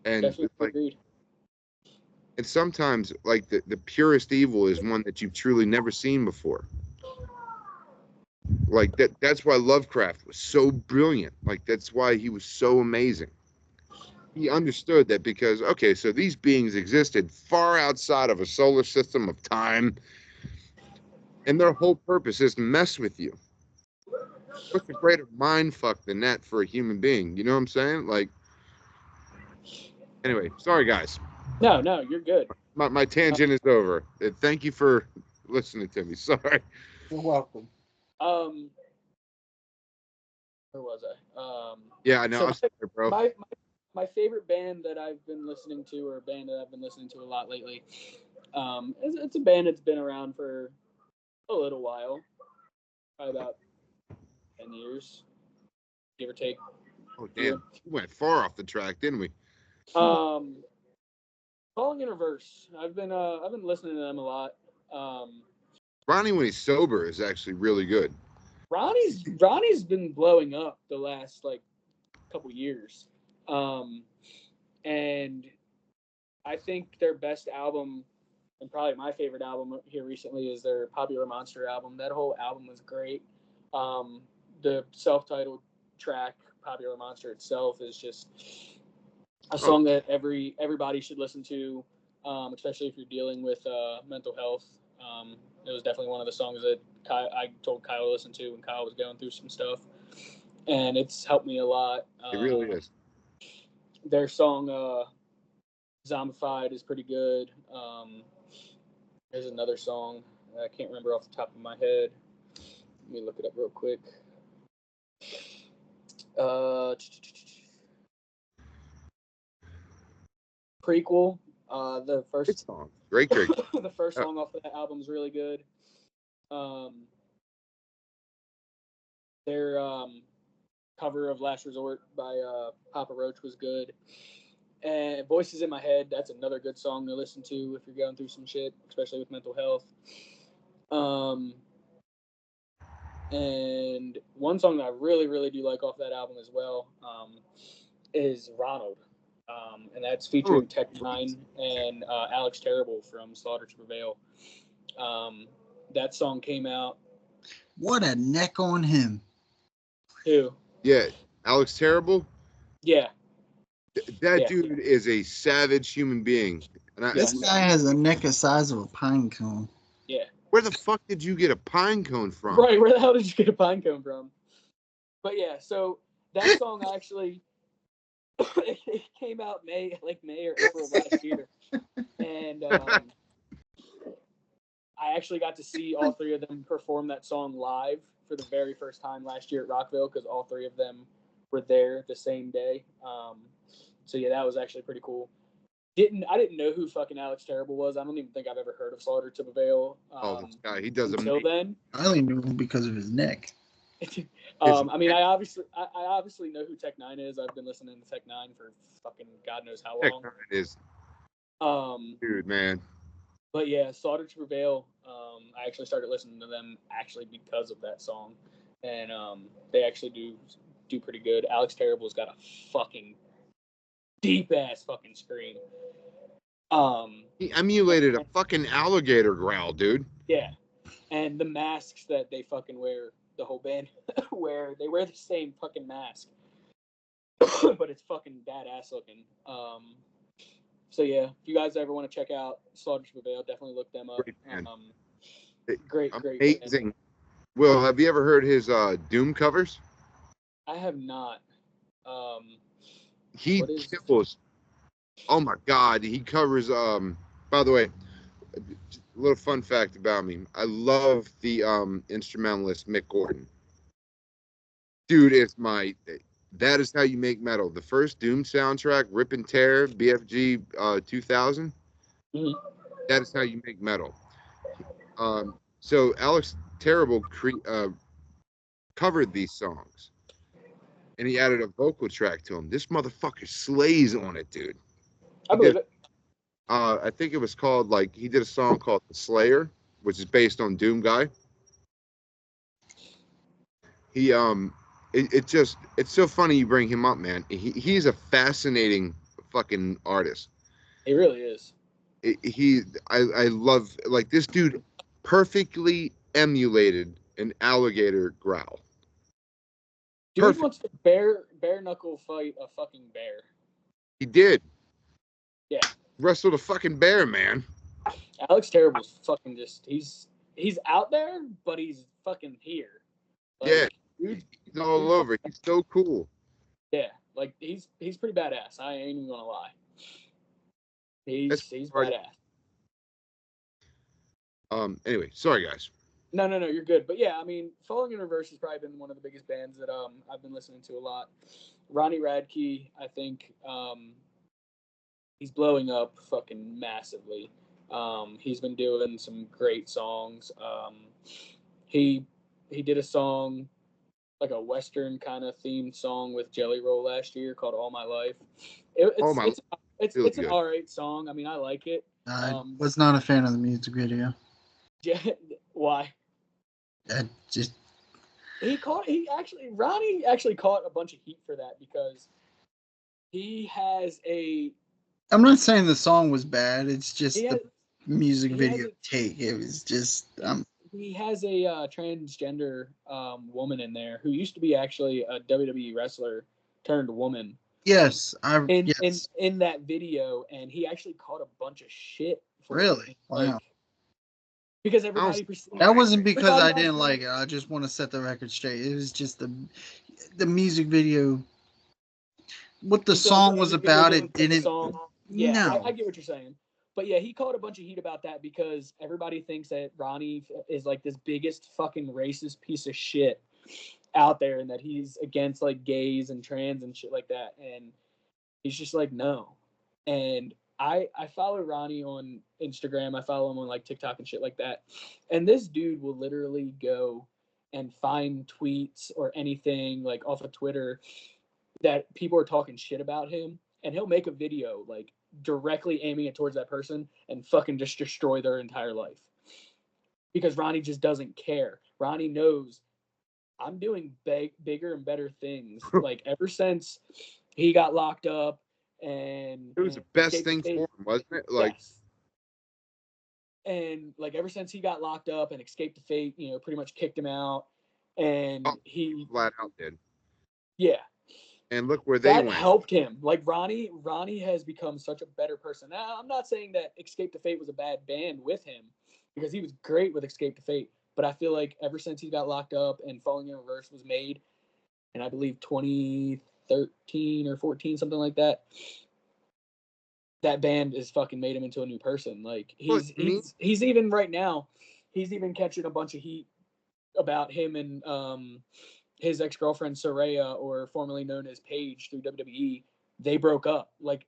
And Definitely like, agreed. and sometimes like the purest evil is one that you've truly never seen before. Like that's why Lovecraft was so brilliant. Like that's why he was so amazing. He understood that because, okay, so these beings existed far outside of a solar system of time, and their whole purpose is to mess with you. What's a greater mind fuck than that for a human being? You know what I'm saying? Like, anyway, sorry guys. No, you're good. My tangent is over. Thank you for listening to me. Sorry. You're welcome. Where was I? Yeah, I know. So I'm sorry, bro. my favorite band that I've been listening to, or a band that I've been listening to a lot lately, it's a band that's been around for a little while, probably about 10 years, give or take. Oh damn, we went far off the track, didn't we? Calling in Reverse. I've been listening to them a lot. Ronnie, when he's sober, is actually really good. Ronnie's been blowing up the last like couple years, and I think their best album, and probably my favorite album here recently, is their Popular Monster album. That whole album was great. The self-titled track, Popular Monster itself, is just a song that everybody should listen to, especially if you're dealing with mental health. It was definitely one of the songs that I told Kyle to listen to when Kyle was going through some stuff, and it's helped me a lot. It really is. Their song Zombified is pretty good. There's another song I can't remember off the top of my head. Let me look it up real quick. Prequel. The first Great song. Great. the first song off of that album is really good. Their cover of Last Resort by Papa Roach was good. And Voices in My Head, that's another good song to listen to if you're going through some shit, especially with mental health. And one song that I really, really do like off that album as well is Ronald. And that's featuring Tech Nine and Alex Terrible from Slaughter to Prevail. That song came out. What a neck on him. Who? Yeah, Alex Terrible? Yeah. That dude is a savage human being. And This guy has a neck the size of a pine cone. Yeah. Where the fuck did you get a pine cone from? Right, where the hell did you get a pine cone from? But yeah, so that song actually it came out May or April of last year. And I actually got to see all three of them perform that song live for the very first time last year at Rockville, because all three of them were there the same day. So yeah, that was actually pretty cool. I didn't know who fucking Alex Terrible was. I don't even think I've ever heard of Slaughter to Prevail. This guy, he does until then. I only knew him because of his neck. I mean, I obviously know who Tech Nine is. I've been listening to Tech Nine for fucking God knows how long. Tech Nine is, dude, man. But yeah, Slaughter to Prevail. I actually started listening to them because of that song, and they actually do pretty good. Alex Terrible's got a fucking deep ass fucking scream. He emulated a fucking alligator growl, dude. Yeah, and the masks that they fucking wear the whole band where they wear the same fucking mask, but it's fucking badass looking. So yeah, if you guys ever want to check out Slaughter to Prevail, definitely look them up. Great band. Great Amazing. band. Will, have you ever heard his Doom covers? I have not. He what is- kills. Oh my God, he covers. By the way, a little fun fact about me: I love the instrumentalist Mick Gordon. Dude, it's my. That is how you make metal. The first Doom soundtrack, Rip and Tear, BFG 2000. Mhm. That is how you make metal. So Alex Terrible covered these songs, and he added a vocal track to them. This motherfucker slays on it, dude. I believe it. I think it was called he did a song called "The Slayer," which is based on Doom Guy. He it's so funny you bring him up, man. He's a fascinating fucking artist. It really is. I love this dude perfectly emulated an alligator growl. Dude Perfect. wants to bare knuckle fight a fucking bear. He did. Yeah. Wrestled a fucking bear, man. Alex Terrible's fucking just he's out there, but he's fucking here. Yeah. Dude, He's all over. He's so cool. yeah, like he's pretty badass. I ain't even gonna lie. He's hard. badass. Anyway, sorry guys. No, you're good. But yeah, I mean, Falling in Reverse has probably been one of the biggest bands that I've been listening to a lot. Ronnie Radke, I think he's blowing up fucking massively. He's been doing some great songs. He did a song, like a Western kind of themed song with Jelly Roll last year called All My Life. It's an alright song. I mean, I like it. I was not a fan of the music video. Why? Ronnie actually caught a bunch of heat for that because he has I'm not saying the song was bad. It's just the music video take. It was just. He has a transgender woman in there who used to be actually a WWE wrestler turned woman. Yes, in that video, and he actually caught a bunch of shit. Really? Wow. Because everybody that wasn't because I didn't like it. I just want to set the record straight. It was just the music video. What the song was about, it didn't. Yeah, no. I get what you're saying. But yeah, he caught a bunch of heat about that because everybody thinks that Ronnie is like this biggest fucking racist piece of shit out there, and that he's against like gays and trans and shit like that. And he's just like, no. And I follow Ronnie on Instagram. I follow him on like TikTok and shit like that. And this dude will literally go and find tweets or anything like off of Twitter that people are talking shit about him, and he'll make a video like directly aiming it towards that person and fucking just destroy their entire life. Because Ronnie just doesn't care. Ronnie knows I'm doing bigger and better things. Like ever since he got locked up, and it was the best thing for him, wasn't it? Yes. And like ever since he got locked up and Escape the Fate, pretty much kicked him out, and he flat out did. Yeah. And look where they went. That helped him. Like Ronnie has become such a better person. Now, I'm not saying that Escape the Fate was a bad band with him, because he was great with Escape the Fate. But I feel like ever since he got locked up and Falling in Reverse was made, and I believe 2013 or 14, something like that, that band has fucking made him into a new person. Like he's even right now, he's even catching a bunch of heat about him and his ex-girlfriend Saraya, or formerly known as Paige through WWE. They broke up. Like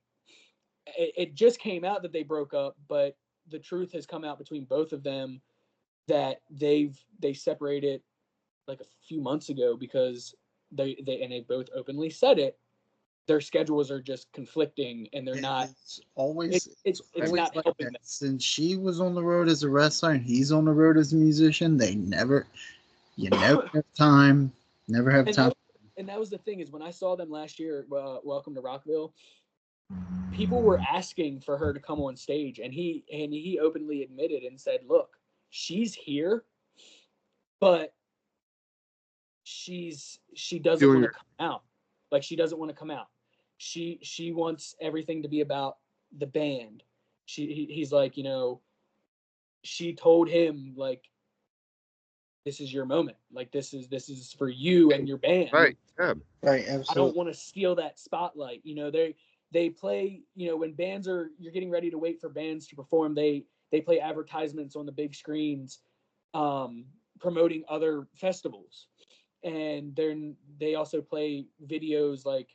it just came out that they broke up, but the truth has come out between both of them that they separated like a few months ago because they both openly said it. Their schedules are just conflicting, and they're not. It's always not like helping that. them. Since she was on the road as a wrestler and he's on the road as a musician, you never have time. Never have time. And that was the thing, is when I saw them last year, Welcome to Rockville, people were asking for her to come on stage, and he openly admitted and said, "Look, she's here, but she doesn't Doing want to her- come out. Like she doesn't want to come out. She wants everything to be about the band. He's like, she told him like, this is your moment. Like this is for you and your band. Right. Yeah. Right, I don't absolutely. want to steal that spotlight. They play, when bands you're getting ready to wait for bands to perform, they play advertisements on the big screens, promoting other festivals. And they also play videos like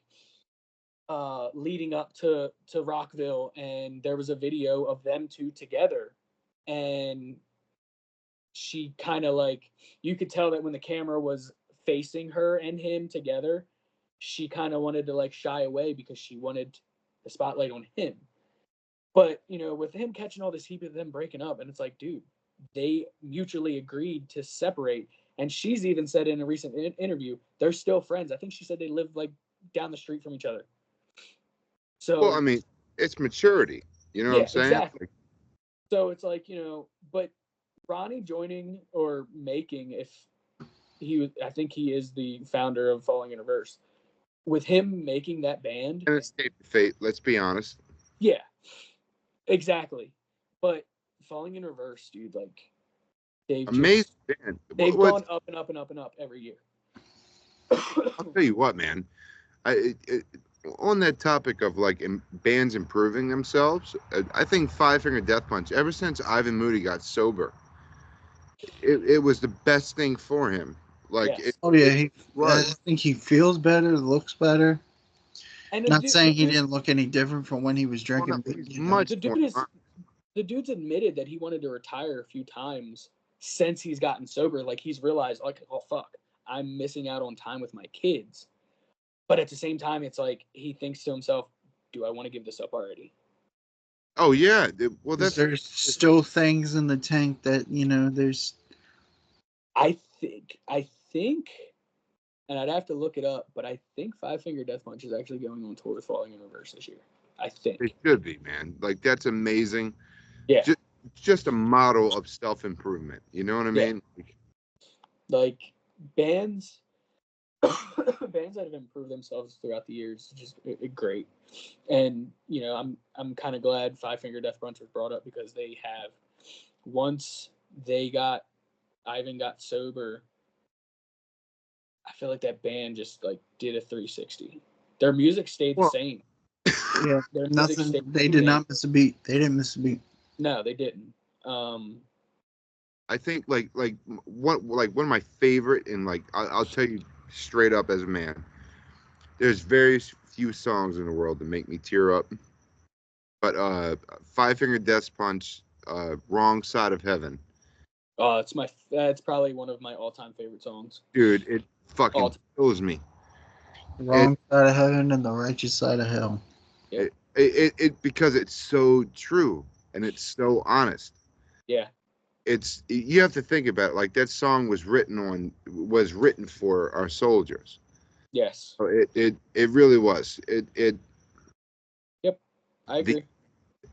leading up to Rockville, and there was a video of them two together, and she kind of like, you could tell that when the camera was facing her and him together, she kind of wanted to like shy away because she wanted the spotlight on him. But with him catching all this heat of them breaking up, and it's like, dude, they mutually agreed to separate. And she's even said in a recent interview they're still friends. I think she said they live like down the street from each other. So Well, I mean, it's maturity. You know what yeah, I'm saying? exactly. So it's like, but Ronnie joining or making, if I think he is the founder of Falling in Reverse. With him making that band, And escape the fate. Let's be honest. yeah, exactly. But Falling in Reverse, dude, like Amazing band. they've gone up and up and up and up every year. I'll tell you what, man. On that topic of like bands improving themselves, I think Five Finger Death Punch, ever since Ivan Moody got sober, it was the best thing for him. Like Yes. Oh yeah, I was. think he feels better, looks better. And Not saying he didn't look any different from when he was drinking, but He's much the more. dude's admitted that he wanted to retire a few times since he's gotten sober. Like he's realized, like, oh fuck, I'm missing out on time with my kids. But at the same time, it's like he thinks to himself, do I want to give this up already? Oh yeah. Well, there's still things in the tank that there's. I think, and I'd have to look it up, but I think Five Finger Death Punch is actually going on tour with Falling in Reverse this year. I think it should be, man. Like that's amazing. Yeah. Just a model of self-improvement. You know what I mean? Like bands that have improved themselves throughout the years, just great. And I'm kind of glad Five Finger Death Punch was brought up, because they have, once Ivan got sober, I feel like that band just like did a 360. Their music stayed the same. Yeah, nothing. They did not miss a beat. They didn't miss a beat. No, they didn't. I think like one of my favorite, and like I'll tell you straight up as a man, there's very few songs in the world that make me tear up, but Five Finger Death Punch, Wrong Side of Heaven. Oh, that's probably one of my all-time favorite songs. Dude, it fucking kills me. Wrong side of heaven and the righteous side of hell. It because it's so true and it's so honest. Yeah. You have to think about it, like that song was written for our soldiers. Yes. So it really was. Yep. I agree.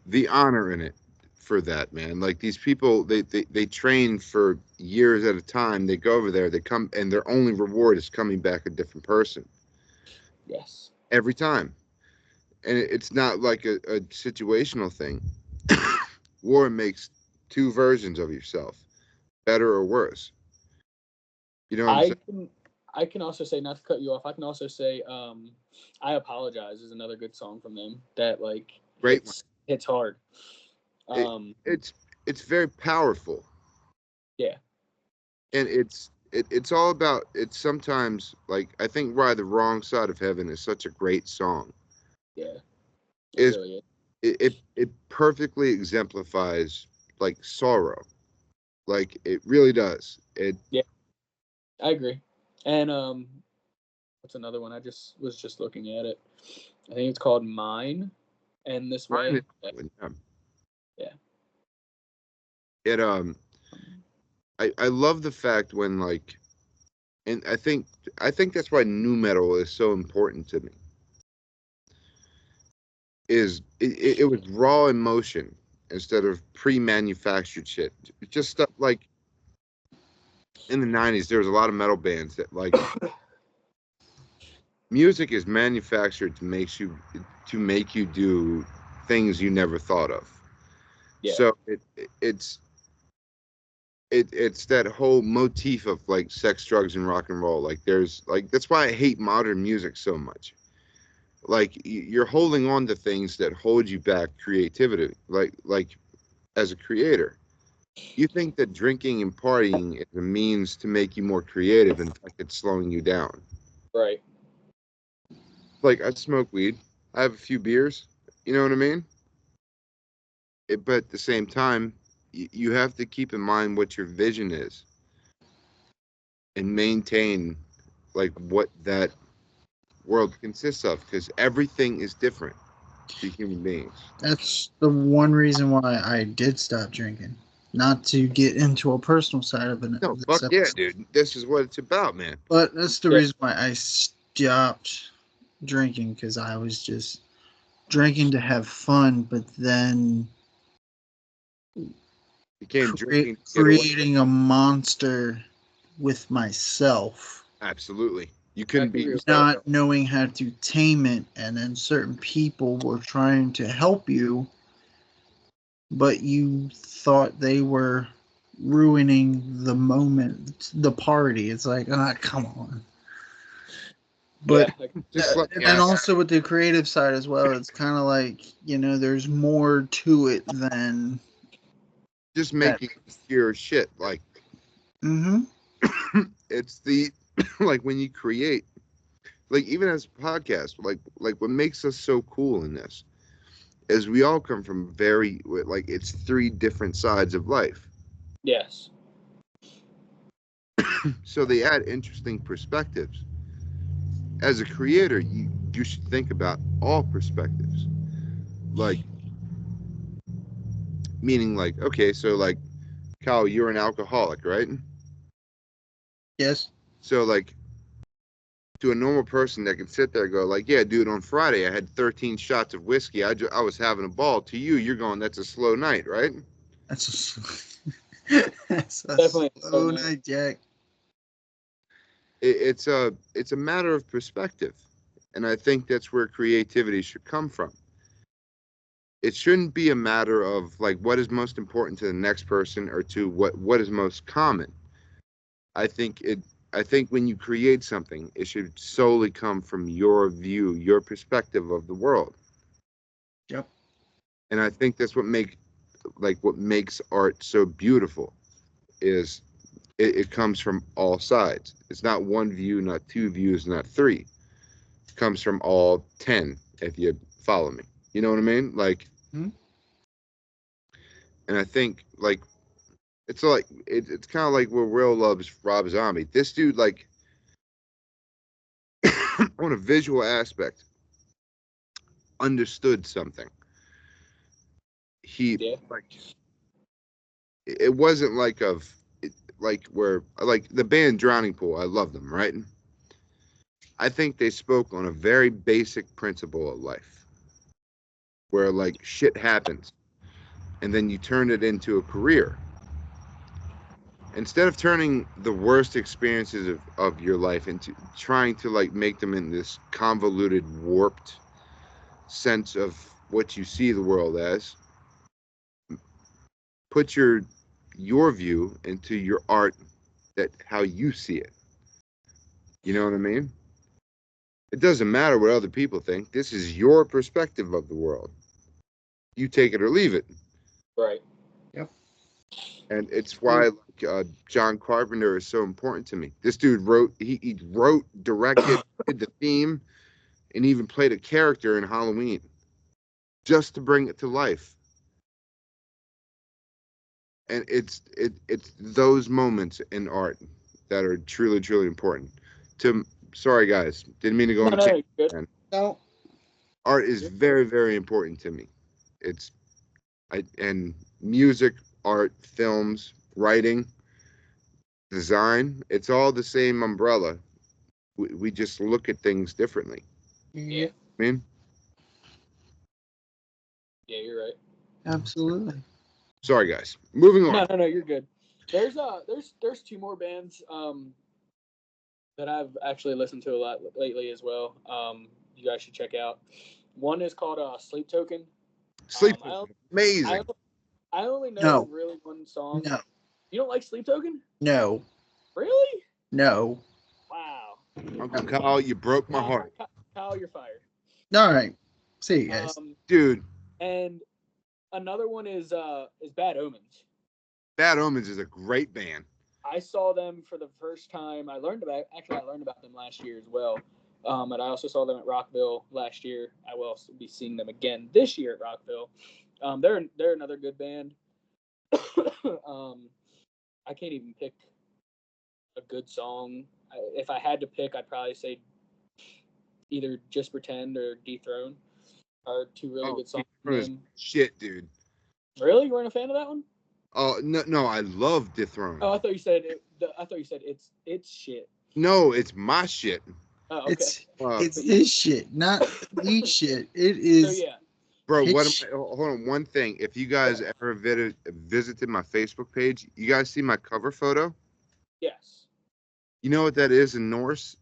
The honor in it for that, man. Like these people, they train for years at a time. They go over there, they come, and their only reward is coming back a different person. Yes. Every time. And it's not like a situational thing. War makes two versions of yourself, better or worse. You know what I'm saying? I can also say, not to cut you off, I can also say I Apologize is another good song from them that like Great hits hard. It's very powerful. Yeah. And it's all about, it's sometimes like, I think Why the Wrong Side of Heaven is such a great song. Yeah. It perfectly exemplifies like sorrow. Like it really does. Yeah. I agree. And what's another one? I was just looking at it. I think it's called Mine and This Way. Yeah. It I love the fact when like, and I think that's why nu metal is so important to me. Is it was raw emotion instead of pre-manufactured shit. Just stuff like in the 90s, there was a lot of metal bands that like music is manufactured to make you do things you never thought of. Yeah. So it's that whole motif of like sex, drugs, and rock and roll. Like there's like that's why I hate modern music so much. Like you're holding on to things that hold you back creativity. Like as a creator, you think that drinking and partying is a means to make you more creative. In fact, it's slowing you down. Right. Like I smoke weed, I have a few beers. You know what I mean? But at the same time, you have to keep in mind what your vision is and maintain like what that world consists of because everything is different to human beings. That's the one reason why I did stop drinking. Not to get into a personal side of it, No, this fuck yeah, episode, dude. This is what it's about, man. but that's the Yeah. reason why I stopped drinking, because I was just drinking to have fun, but then You can't drinking to get away. creating a monster with myself, Absolutely. You couldn't be Agree with yourself. not knowing how to tame it, and then certain people were trying to help you, but you thought they were ruining the moment, the party. It's like, ah, come on. But Yeah. Like, Just like and then also with the creative side as well, it's kind of like, there's more to it than just that. making your shit. Like Mm-hmm. it's the like when you create, like even as a podcast, like what makes us so cool in this is we all come from very like it's three different sides of life. yes. So they add interesting perspectives. As a creator, you should think about all perspectives. Like meaning like, okay, so like Kyle, you're an alcoholic, right? Yes. So like to a normal person that can sit there and go like, yeah, dude, on Friday I had 13 shots of whiskey. I was having a ball. To you, you're going, that's a slow night, right? That's that's a Definitely slow so nice. night, Jack. It's a matter of perspective, and I think that's where creativity should come from. It shouldn't be a matter of like what is most important to the next person or to what is most common. I think it I think when you create something, it should solely come from your view, your perspective of the world. Yep. And I think that's what makes art so beautiful is it comes from all sides. It's not one view, not two views, not three. It comes from all 10, if you follow me. You know what I mean? Like, Hmm? and I think like it's kind of like where Will loves Rob Zombie. This dude like on a visual aspect understood something. He Yeah. like it wasn't like where like the band Drowning Pool. I love them, right? I think they spoke on a very basic principle of life, where like shit happens, and then you turn it into a career. Instead of turning the worst experiences of your life into trying to like make them in this convoluted, warped sense of what you see the world as, put your view into your art that how you see it. You know what I mean? It doesn't matter what other people think. This is your perspective of the world. You take it or leave it. Right. Yep. And it's why like, John Carpenter is so important to me. This dude he wrote, directed, did the theme, and even played a character in Halloween just to bring it to life. And it's those moments in art that are truly truly important. To sorry guys, didn't mean to go No, on a no, tangent. good. Man. No. Art is very very important to me. It's and music, art, films, writing, design. It's all the same umbrella. We just look at things differently. Yeah. I mean, Yeah, you're right. Absolutely. sorry guys. Moving No, on. no, no, you're good. There's two more bands that I've actually listened to a lot lately as well. You guys should check out. One is called Sleep Token. Sleep, I amazing. I only know No. really one song. No. You don't like Sleep Token? No. Really? No. Wow. Uncle Kyle, you broke my heart, Kyle, you're fired. All right. See you guys. dude. And another one is Bad Omens. Bad Omens is a great band. I saw them for the first time. I learned about them last year as well. And I also saw them at Rockville last year. I will also be seeing them again this year at Rockville. They're another good band. I can't even pick a good song. If I had to pick, I'd probably say either Just Pretend or Dethrone are two really good songs. Shit, dude. Really, you weren't a fan of that one? Oh no, I love Dethrone. Oh, I thought you said it's shit. No, it's my shit. Oh, okay. It's his shit, not the shit. It is. So yeah. Bro, hold on, one thing. If you guys ever visited my Facebook page, you guys see my cover photo? Yes. You know what that is in Norse?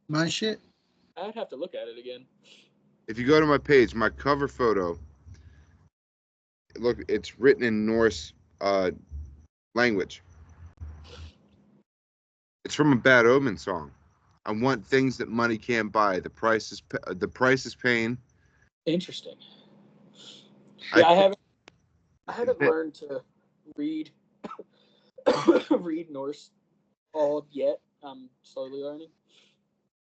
My shit. I'd have to look at it again. If you go to my page, my cover photo, look, it's written in Norse language. It's from a Bad Omen song. I want things that money can't buy. The price is pain. Interesting. Yeah, I haven't learned to read read Norse all yet. I'm slowly learning.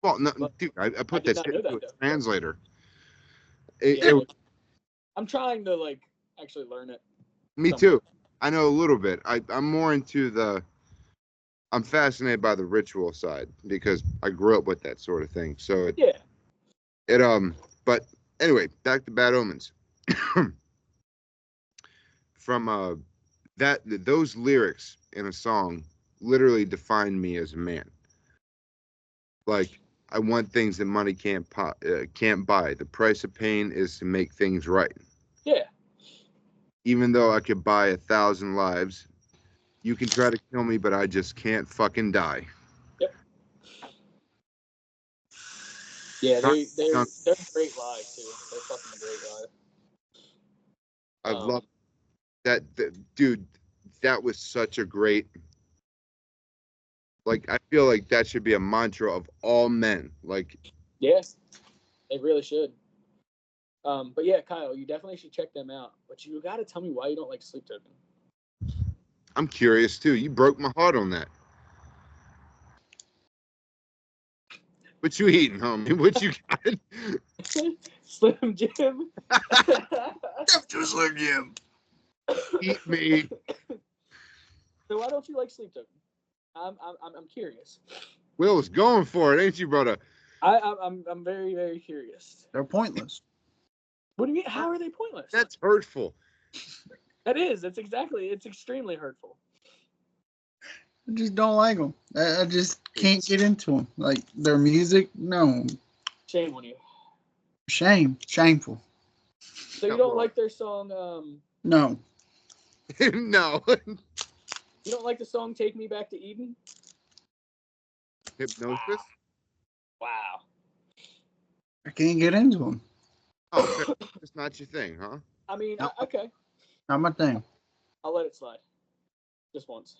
Well, no, dude, I put this into a translator. I'm trying to actually learn it. Me too. I know a little bit. I'm more into I'm fascinated by the ritual side because I grew up with that sort of thing. So but anyway, back to Bad Omens. From those lyrics in a song literally define me as a man. Like, I want things that money can't buy. The price of pain is to make things right. Yeah. Even though I could buy 1,000 lives, you can try to kill me, but I just can't fucking die. Yep. Yeah, they're great live too. They're fucking great live. I love that, dude. That was such a great. Like, I feel like that should be a mantra of all men. Like, yes, they really should. But yeah, Kyle, you definitely should check them out. But you got to tell me why you don't like Sleep Token. I'm curious too. You broke my heart on that. What you eating, homie? What you got? Slim Jim. After Slim Jim. Eat me. So why don't you like Sleep Token? I'm curious. Will's going for it, ain't you, brother? I'm very, very curious. They're pointless. What do you mean? How are they pointless? That's hurtful. That is. It's extremely hurtful. I just don't like them. I just can't get into them. Like, their music, no. Shame on you. Shameful. So you don't like their song? No. No. You don't like the song "Take Me Back to Eden"? Hypnosis. Wow. I can't get into them. Oh, it's not your thing, huh? I mean, No. okay. Not my thing. I'll let it slide. Just once.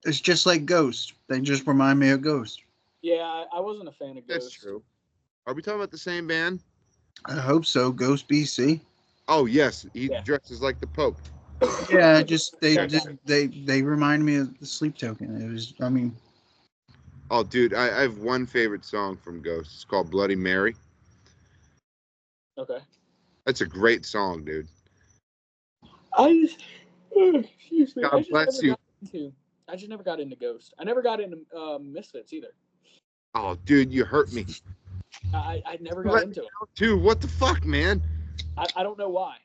It's just like Ghost. They just remind me of Ghost. Yeah, I wasn't a fan of Ghost. That's true. Are we talking about the same band? I hope so. Ghost BC. Oh yes, he dresses like the Pope. Yeah, they remind me of the Sleep Token. It was, I mean. Oh, dude, I have one favorite song from Ghost. It's called Bloody Mary. Okay. That's a great song, dude. Excuse me. God bless you. I just never got into Ghost. I never got into Misfits either. Oh, dude, you hurt me. I never got into it. Dude, what the fuck, man? I don't know why.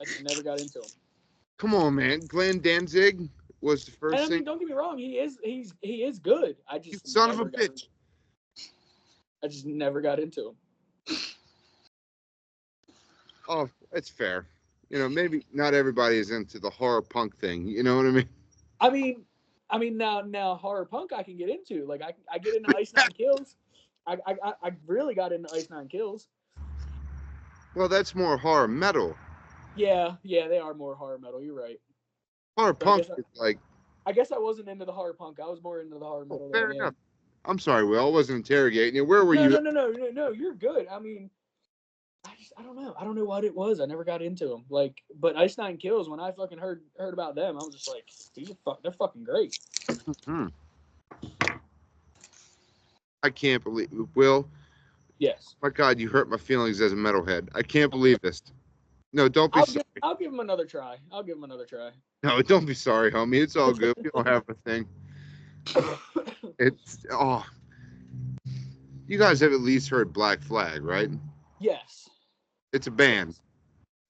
I just never got into him. Come on, man. Glenn Danzig was the first thing. Don't get me wrong. He is good. I just you son of a bitch. I just never got into him. Oh, it's fair. maybe not everybody is into the horror punk thing. You know what I mean? I mean now horror punk I can get into. Like I get into Ice Nine Kills. I really got into Ice Nine Kills. Well, that's more horror metal. Yeah, they are more horror metal. You're right. Horror But punk is like. I guess I wasn't into the horror punk. I was more into the horror metal. Fair enough. I'm sorry, Will. I wasn't interrogating you. Where were you? No. You're good. I mean, I don't know. I don't know what it was. I never got into them. Like, but Ice Nine Kills. When I fucking heard about them, I was just like, they're fucking great. Mm-hmm. I can't believe, Will. Yes. My God, you hurt my feelings as a metalhead. I can't believe this. No, don't be sorry. I'll give them another try. No, don't be sorry, homie. It's all good. We don't have a thing. You guys have at least heard Black Flag, right? Yes. It's a band.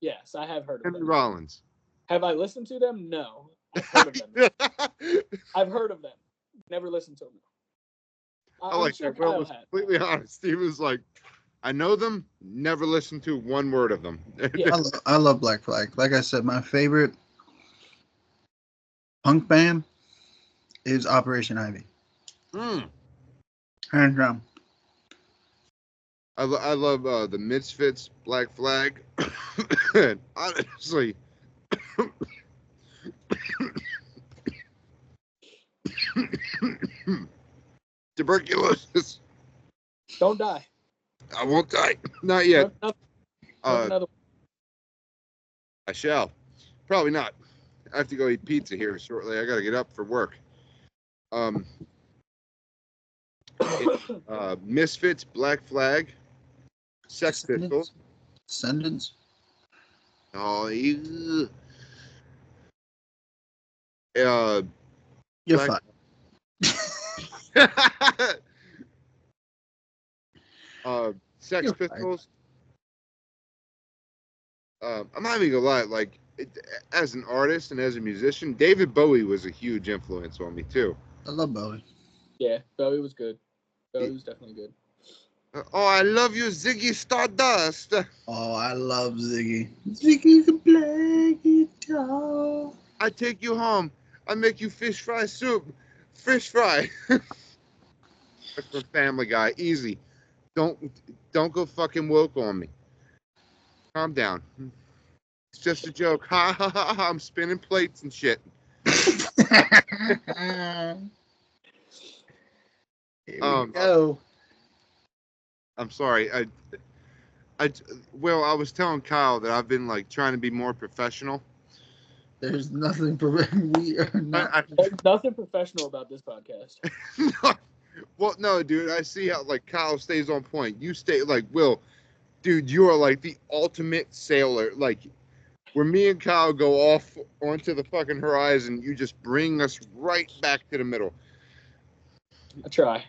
Yes, I have heard of Henry them. Rollins. Have I listened to them? No. I've heard of them. I've heard of them. Never listened to them. I like that. Will was completely honest. He was like, I know them, never listened to one word of them. Yeah. I love Black Flag. Like I said, my favorite punk band is Operation Ivy. Hands down. I love the Misfits, Black Flag. And honestly, tuberculosis. Don't die. I won't die. Not yet. Another. I shall. Probably not. I have to go eat pizza here shortly. I got to get up for work. Misfits, Black Flag, Sex Pistols. Descendants. Oh, you. You're fine. Sex Pistols. I'm not even gonna lie. Like, as an artist and as a musician, David Bowie was a huge influence on me too. I love Bowie. Yeah, Bowie was good. Bowie was definitely good. Oh, I love you, Ziggy Stardust. Oh, I love Ziggy. Ziggy can play guitar. I take you home. I make you fish fry soup. Fish fry. That's from Family Guy. Easy. Don't go fucking woke on me. Calm down. It's just a joke. Ha ha ha ha. I'm spinning plates and shit. Here we go. I'm sorry. I was telling Kyle that I've been like trying to be more professional. There's nothing. We are not. There's nothing professional about this podcast. Well, no, dude. I see how like Kyle stays on point. You stay like Will, dude. You are like the ultimate sailor. Like where me and Kyle go off onto the fucking horizon, you just bring us right back to the middle. I try.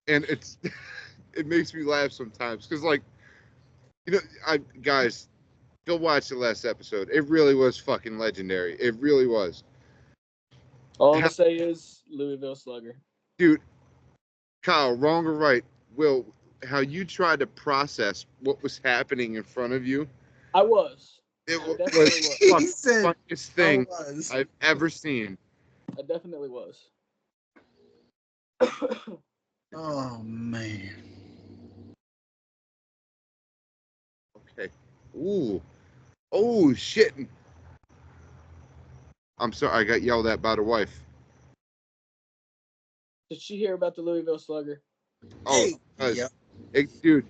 And it makes me laugh sometimes because like, guys, go watch the last episode. It really was fucking legendary. It really was. All I'm gonna say is Louisville Slugger. Dude, Kyle, wrong or right? Will, how you tried to process what was happening in front of you? I was. It was the funniest thing I've ever seen. I definitely was. Oh man. Okay. Ooh. Oh shit. I'm sorry. I got yelled at by the wife. Did she hear about the Louisville Slugger? Oh, yep. Dude.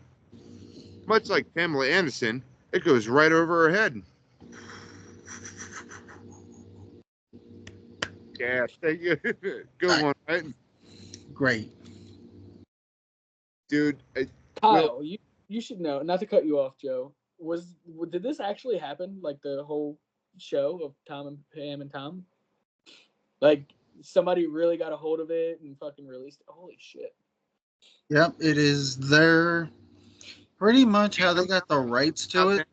Much like Pamela Anderson, it goes right over her head. Yeah, thank you. Good one, right? Great. Dude. Kyle, you should know, not to cut you off, Joe. Did this actually happen? Like the whole show of Tom and Pam and Tom? Like somebody really got a hold of it and fucking released it? Holy shit. Yep, it is their pretty much how they got the rights to it.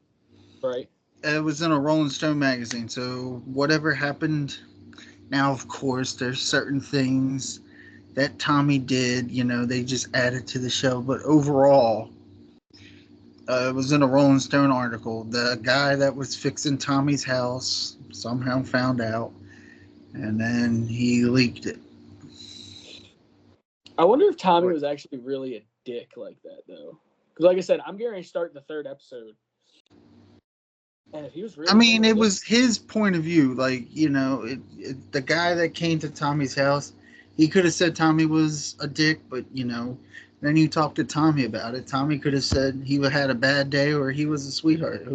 Right. It was in a Rolling Stone magazine, so whatever happened. Now, of course, there's certain things that Tommy did, they just added to the show. But overall, It was in a Rolling Stone article. The guy that was fixing Tommy's house somehow found out, and then he leaked it. I wonder if Tommy was actually really a dick like that, though. Because, like I said, I'm getting to start the 3rd episode. And if he was really, I mean, it was his point of view. Like, you know, the guy that came to Tommy's house, he could have said Tommy was a dick, but, you know, then you talk to Tommy about it. Tommy could have said he had a bad day or he was a sweetheart.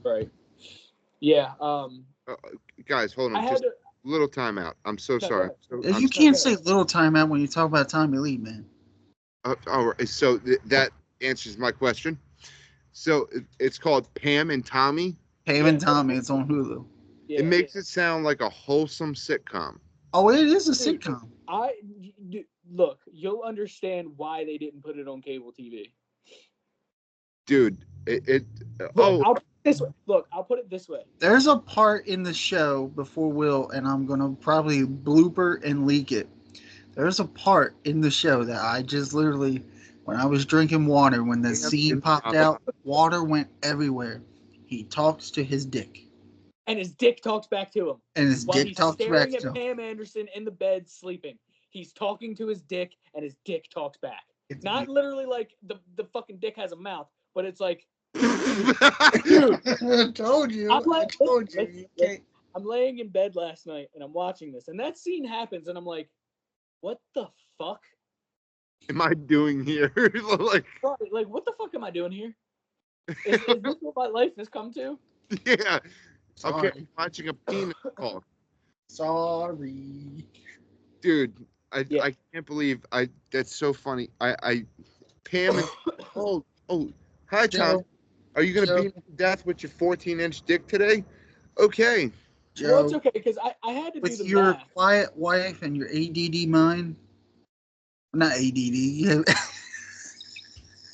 Right. Yeah. Guys, hold on. Just a little timeout. I'm so sorry. You can't say little timeout when you talk about Tommy Lee, man. All right. So that answers my question. So it's called Pam and Tommy. Pam and Tommy. It's on Hulu. Yeah, it makes it sound like a wholesome sitcom. Oh, it is a sitcom. Look, you'll understand why they didn't put it on cable TV. Dude, I'll put it this way. There's a part in the show before Will, and I'm gonna probably blooper and leak it. There's a part in the show that I just literally, when I was drinking water, when the scene popped out, water went everywhere. He talks to his dick. And his dick talks back to him. And his dick talks back to him. He's staring at Pam Anderson in the bed sleeping. He's talking to his dick, and his dick talks back. It's not literally like the fucking dick has a mouth, but it's like, dude. I told you. I'm laying in bed last night, and I'm watching this, and that scene happens, and I'm like, what the fuck am I doing here? like, what the fuck am I doing here? Is this what my life has come to? Yeah. Sorry. Okay, I'm watching a penis talk. Sorry. Dude, I can't believe that's so funny. Pam and hi Tom. Are you gonna beat me to death with your 14-inch dick today? Okay. Joe, well, it's okay because I had to do the with your math. Quiet wife and your ADD mind. Not ADD.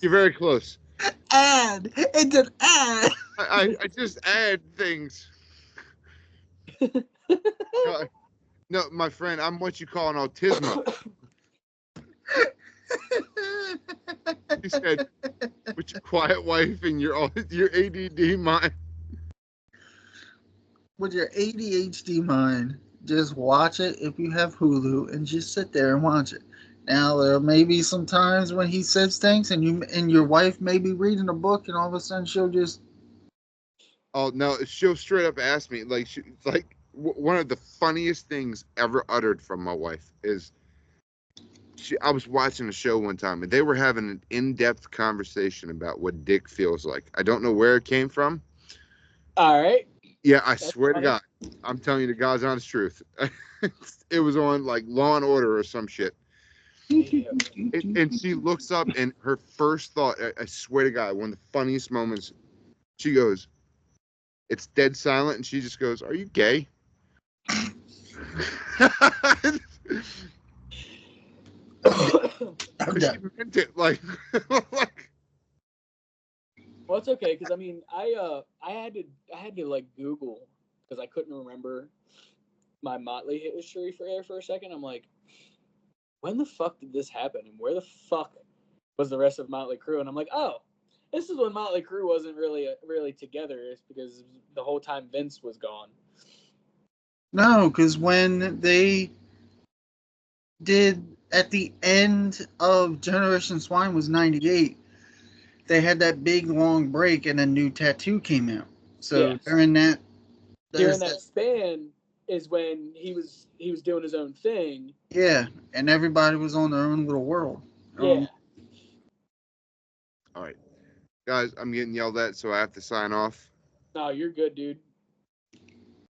You're very close. Add. It's an ad. I just add things. No, my friend, I'm what you call an autismo. You said with your quiet wife and your ADD mind. With your ADHD mind, just watch it if you have Hulu and just sit there and watch it. Now there may be some times when he says things and your wife may be reading a book and all of a sudden she'll just. Oh no! She'll straight up ask me one of the funniest things ever uttered from my wife is. I was watching a show one time and they were having an in-depth conversation about what dick feels like. I don't know where it came from. All right. Yeah, I swear to God, I'm telling you the God's honest truth. It was on like Law and Order or some shit. And she looks up and her first thought, I swear to God, one of the funniest moments, she goes, it's dead silent, and she just goes, "Are you gay?" She meant it, like. Well, it's okay because I mean, I had to like Google because I couldn't remember my Motley history for a second. I'm like, when the fuck did this happen, and where the fuck was the rest of Motley Crue? And I'm like, oh, this is when Motley Crue wasn't really together. It's because the whole time Vince was gone. No, because when they did at the end of Generation Swine was 98. They had that big long break and a new Tattoo came out. So yes. during that span is when he was doing his own thing. Yeah, and everybody was on their own little world. Yeah. All right. Guys, I'm getting yelled at, so I have to sign off. No, you're good, dude.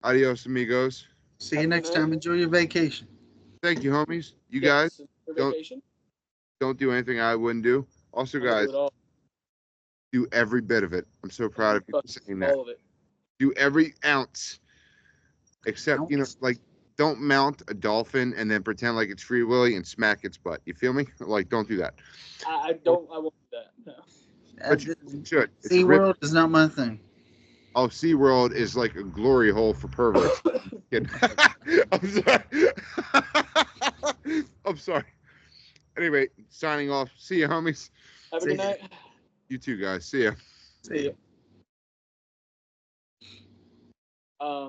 Adios, amigos. See you next time. Enjoy your vacation. Thank you, homies. You guys don't do anything I wouldn't do. Also, guys, do every bit of it. I'm so proud of you for saying that. All of it. Do every ounce. Except, don't mount a dolphin and then pretend like it's Free Willy and smack its butt. You feel me? Like, don't do that. I won't do that. No. But you should. SeaWorld is not my thing. Oh, SeaWorld is like a glory hole for perverts. I'm sorry. I'm sorry. Anyway, signing off. See you, homies. Have a good night. You too, guys. See ya. See ya.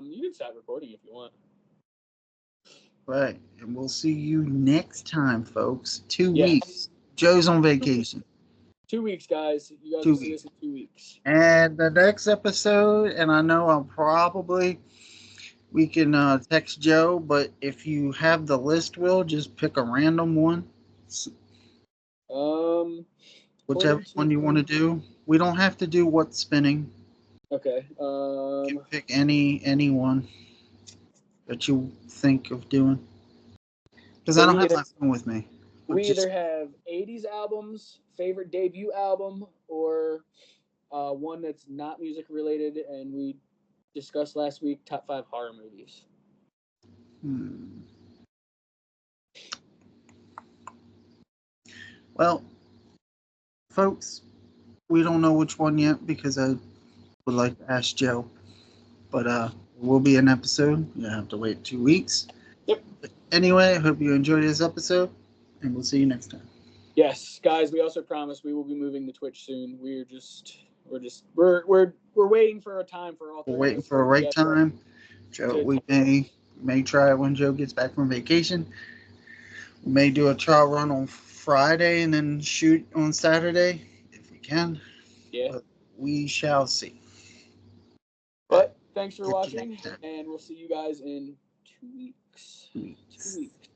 You can stop recording if you want. Right. And we'll see you next time, folks. 2 Yes. weeks. Joe's on vacation. 2 weeks, guys. You guys 2 will see weeks. us in 2 weeks. And the next episode, and I know we can text Joe, but if you have the list, Will, just pick a random one. Whichever one you want to do. We don't have to do what's spinning. Okay. You can pick any one that you think of doing. Because So I don't we have either- my phone with me. We Just- either have 80s albums, favorite debut album, or one that's not music related, and we discussed last week top 5 horror movies. Well, folks, we don't know which one yet because I would like to ask Joe. But it will be an episode. You have to wait 2 weeks. Yep. But anyway, I hope you enjoyed this episode, and we'll see you next time. Yes, guys. We also promise we will be moving to Twitch soon. We're waiting for a time for all. We're waiting for a right time. Joe, we may try it when Joe gets back from vacation. We may do a trial run on Friday and then shoot on Saturday if we can. Yeah. But we shall see. But thanks for watching, and we'll see you guys in 2 weeks. 2 weeks.